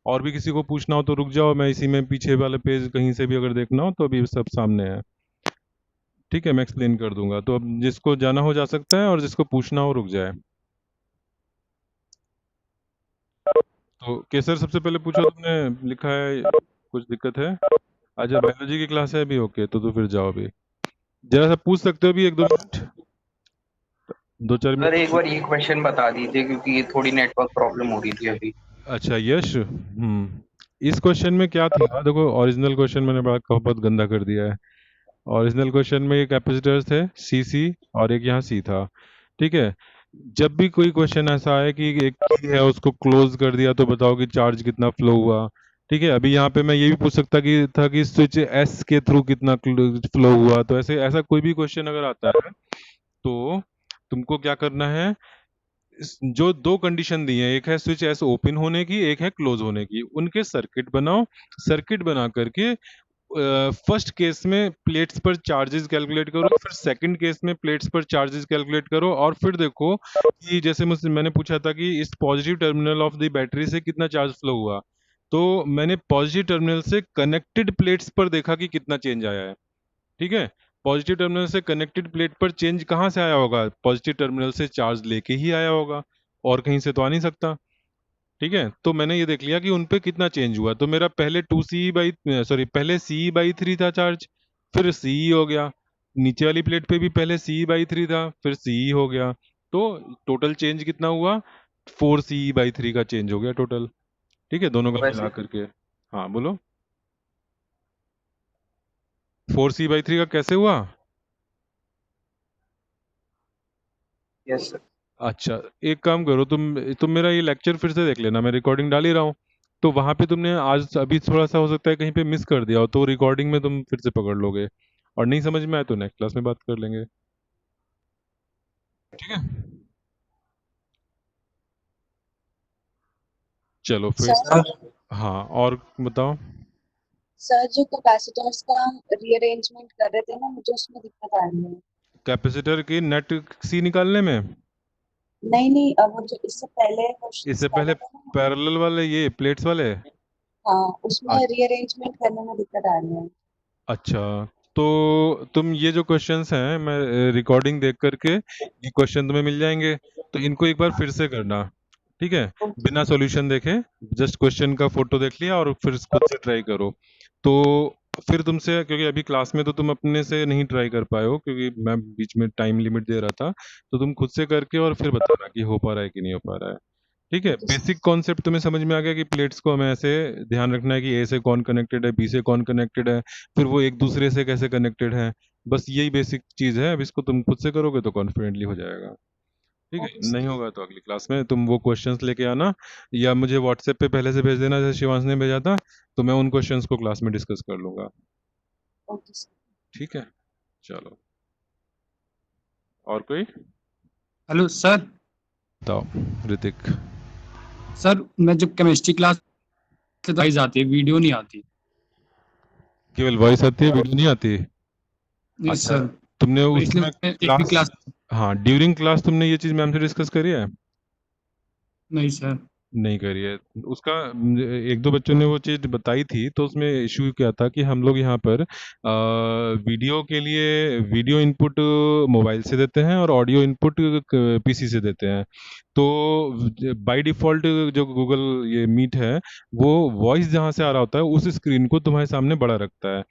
और भी किसी को पूछना हो तो रुक जाओ, मैं इसी में पीछे वाले पेज कहीं से भी अगर देखना हो तो अभी सब सामने है। ठीक है, मैं एक्सप्लेन कर दूंगा, तो अब जिसको जाना हो जा सकता है और जिसको पूछना हो रुक जाए। तो केसर सबसे पहले पूछो, तुमने लिखा है कुछ दिक्कत है? अच्छा, बायोलॉजी की क्लास है अभी, ओके, तो फिर जाओ अभी। जरा सा पूछ सकते हो अभी 1-2 मिनट, 2-4 सर मिनट। एक बार ये क्वेश्चन बता दीजिए क्योंकि ये थोड़ी नेटवर्क प्रॉब्लम हो रही थी अभी। अच्छा यश, इस क्वेश्चन में क्या था? देखो, ओरिजिनल क्वेश्चन मैंने बहुत गंदा कर दिया है। ओरिजिनल क्वेश्चन में एक कैपेसिटर थे सी और एक यहाँ सी था। ठीक है, जब भी कोई क्वेश्चन ऐसा आए कि एक की है उसको क्लोज कर दिया तो बताओ कि चार्ज कितना फ्लो हुआ। ठीक है, अभी यहाँ पे मैं ये भी पूछ सकता कि स्विच एस के थ्रू कितना फ्लो हुआ। तो ऐसे ऐसा कोई भी क्वेश्चन अगर आता है तो तुमको क्या करना है, जो 2 कंडीशन दी है, एक है स्विच एस ओपन होने की, एक है क्लोज होने की, उनके सर्किट बनाओ। सर्किट बना करके फर्स्ट केस में प्लेट्स पर चार्जेस कैलकुलेट करो, फिर सेकंड केस में प्लेट्स पर चार्जेस कैलकुलेट करो, और फिर देखो कि जैसे मुझसे मैंने पूछा था कि इस positive terminal of the battery से कितना चार्ज फ्लो हुआ, तो मैंने पॉजिटिव टर्मिनल से कनेक्टेड प्लेट्स पर देखा कि कितना चेंज आया है। ठीक है, पॉजिटिव टर्मिनल से कनेक्टेड प्लेट पर चेंज कहाँ से आया होगा? पॉजिटिव टर्मिनल से चार्ज लेके ही आया होगा, और कहीं से तो आ नहीं सकता। ठीक है, तो मैंने ये देख लिया कि उन पे कितना चेंज हुआ। तो मेरा पहले पहले CE/3 था चार्ज, फिर CE हो गया। नीचे वाली प्लेट पे भी पहले CE/3 था, फिर CE हो गया। तो टोटल चेंज कितना हुआ? 4 CE/3 का चेंज हो गया टोटल। ठीक है, दोनों का वैसे मिला करके। हाँ बोलो, 4 CE/3 का कैसे हुआ? Yes sir. अच्छा, एक काम करो, तुम मेरा ये लेक्चर फिर से देख लेना, मैं रिकॉर्डिंग डाल ही रहा हूँ। तो वहां पे तुमने आज अभी थोड़ा सा हो सकता है कहीं पे मिस कर दिया हो, तो रिकॉर्डिंग में तुम फिर से पकड़ लोगे, और नहीं समझ में आए तो नेक्स्ट क्लास में बात कर लेंगे। ठीक है, चलो फिर। सर हाँ, और बताओ। सर जो कैपेसिटर्स का हम रीअरेंजमेंट कर रहे थे ना, मुझे उसमें दिक्कत आ रही है। कैपेसिटर की नेट सी निकालने में? नहीं नहीं, अब वो जो इससे पहले क्वेश्चंस इससे कर पहले रहे थे ना, पैरेलल वाले, ये प्लेट्स वाले? हाँ उसमें रीअरेंजमेंट करने में दिक्कत आ रही है। अच्छा, तो तुम ये जो क्वेश्चंस हैं, मैं रिकॉर्डिंग देख करके ये क्वेश्चन तुम्हें मिल जाएंगे, तो इनको एक बार फिर से करना। ठीक है, बिना सॉल्यूशन देखे, जस्ट क्वेश्चन का फोटो देख लिया और फिर खुद से ट्राई करो। तो फिर तुमसे, क्योंकि अभी क्लास में तो तुम अपने से नहीं ट्राई कर पाए हो क्योंकि मैं बीच में टाइम लिमिट दे रहा था, तो तुम खुद से करके और फिर बताना कि हो पा रहा है कि नहीं हो पा रहा है। ठीक है, बेसिक कॉन्सेप्ट तुम्हें समझ में आ गया कि प्लेट्स को हमें ऐसे ध्यान रखना है कि ए से कौन कनेक्टेड है, बी से कौन कनेक्टेड है, फिर वो एक दूसरे से कैसे कनेक्टेड है। बस यही बेसिक चीज है, अब इसको तुम खुद से करोगे तो कॉन्फिडेंटली हो जाएगा। ठीक है, नहीं होगा तो अगली क्लास में तुम वो क्वेश्चंस लेके आना, या मुझे व्हाट्सएप पे पहले से भेज देना जैसे शिवांश ने भेजा था, तो मैं उन क्वेश्चंस को क्लास में डिस्कस कर लूंगा। Okay sir. ठीक है, चलो, और कोई? Hello sir. बताओ ऋतिक। सर मैं जब केमिस्ट्री क्लास से आती है, वीडियो नहीं आती। केवल वॉइस आती है, वीडियो नहीं आती? नहीं अच्छा, सर, तुमने तो इसलिए उसमें मैं एक भी क्लास हाँ, ड्यूरिंग क्लास तुमने ये चीज मैम से डिस्कस करी है? नहीं सर। नहीं करी है उसका। 1-2 बच्चों ने वो चीज बताई थी, तो उसमें इशू क्या था कि हम लोग यहाँ पर वीडियो के लिए वीडियो इनपुट मोबाइल से देते हैं और ऑडियो इनपुट पीसी से देते हैं। तो बाय डिफॉल्ट जो गूगल ये मीट है, वो वॉइस जहाँ से आ रहा होता है उस स्क्रीन को तुम्हारे सामने बड़ा रखता है।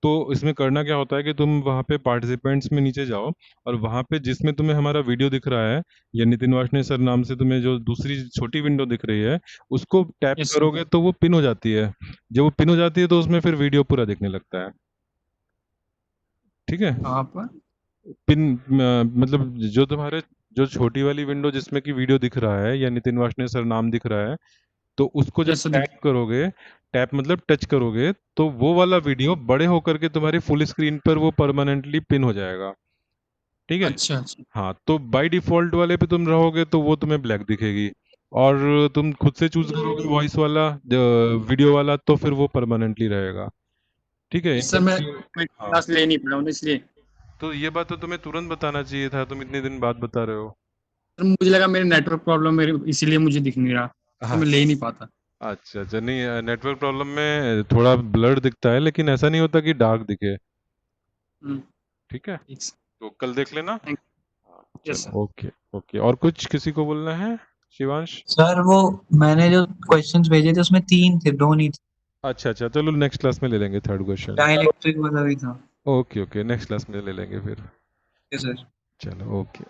तो इसमें करना क्या होता है कि तुम वहाँ पे पार्टिसिपेंट्स में नीचे जाओ, और वहाँ पे जिसमें तुम्हें हमारा वीडियो दिख रहा है, या नितिन वार्ष्णेय सर नाम से तुम्हें जो दूसरी छोटी विंडो दिख रही है, उसको टैप यस करोगे तो वो पिन हो जाती है। जब वो पिन हो जाती है तो उसमें फिर वीडियो पूरा दिखने लगता है। ठीक है, कहाँ पर? पिन मतलब जो तुम्हारे जो छोटी वाली विंडो जिसमें कि वीडियो दिख रहा है या नितिन वार्ष्णेय सर नाम दिख रहा है, तो उसको जब यस सर, टैप करोगे, टैप मतलब टच करोगे, तो वो वाला वीडियो बड़े होकर के तुम्हारी फुल स्क्रीन पर वो परमानेंटली पिन हो जाएगा। ठीक है, अच्छा अच्छा। हाँ, तो बाय डिफॉल्ट वाले पे तुम रहोगे तो वो तुम्हें ब्लैक दिखेगी, और तुम खुद से चूज करोगे वॉइस वाला वीडियो वाला, तो फिर वो परमानेंटली रहेगा। ठीक है, इस समय कोई हाँ, क्लास ले नहीं पाया हूँ इसलिए। तो ये बात तो तुम्हें तुरंत बताना चाहिए था, तुम इतने दिन बाद बता रहे हो। सर मुझे लगा मेरे नेटवर्क प्रॉब्लम मेरे, इसीलिए मुझे दिख नहीं रहा, तो हाँ, मैं ले ही नहीं पाता। अच्छा अच्छा, नहीं नेटवर्क प्रॉब्लम में थोड़ा ब्लर दिखता है, लेकिन ऐसा नहीं होता कि डार्क दिखे। ठीक है, ठीक सर। तो कल देख लेना। Thank Yes, चलो ओके ओके। और कुछ किसी को बोलना है? शिवांश? सर वो मैंने जो क्वेश्चंस भेजे थे उसमें 3 थे, 2 नहीं थे। अच्छा अच्छा, चलो नेक्स्ट क्लास में ले लेंगे थर्ड क्वेश्चन। डाइलेक्ट्रिक वाला भी था। ओके ओके, नेक्स्ट क्लास में ले लेंगे फिर। सर चलो ओके।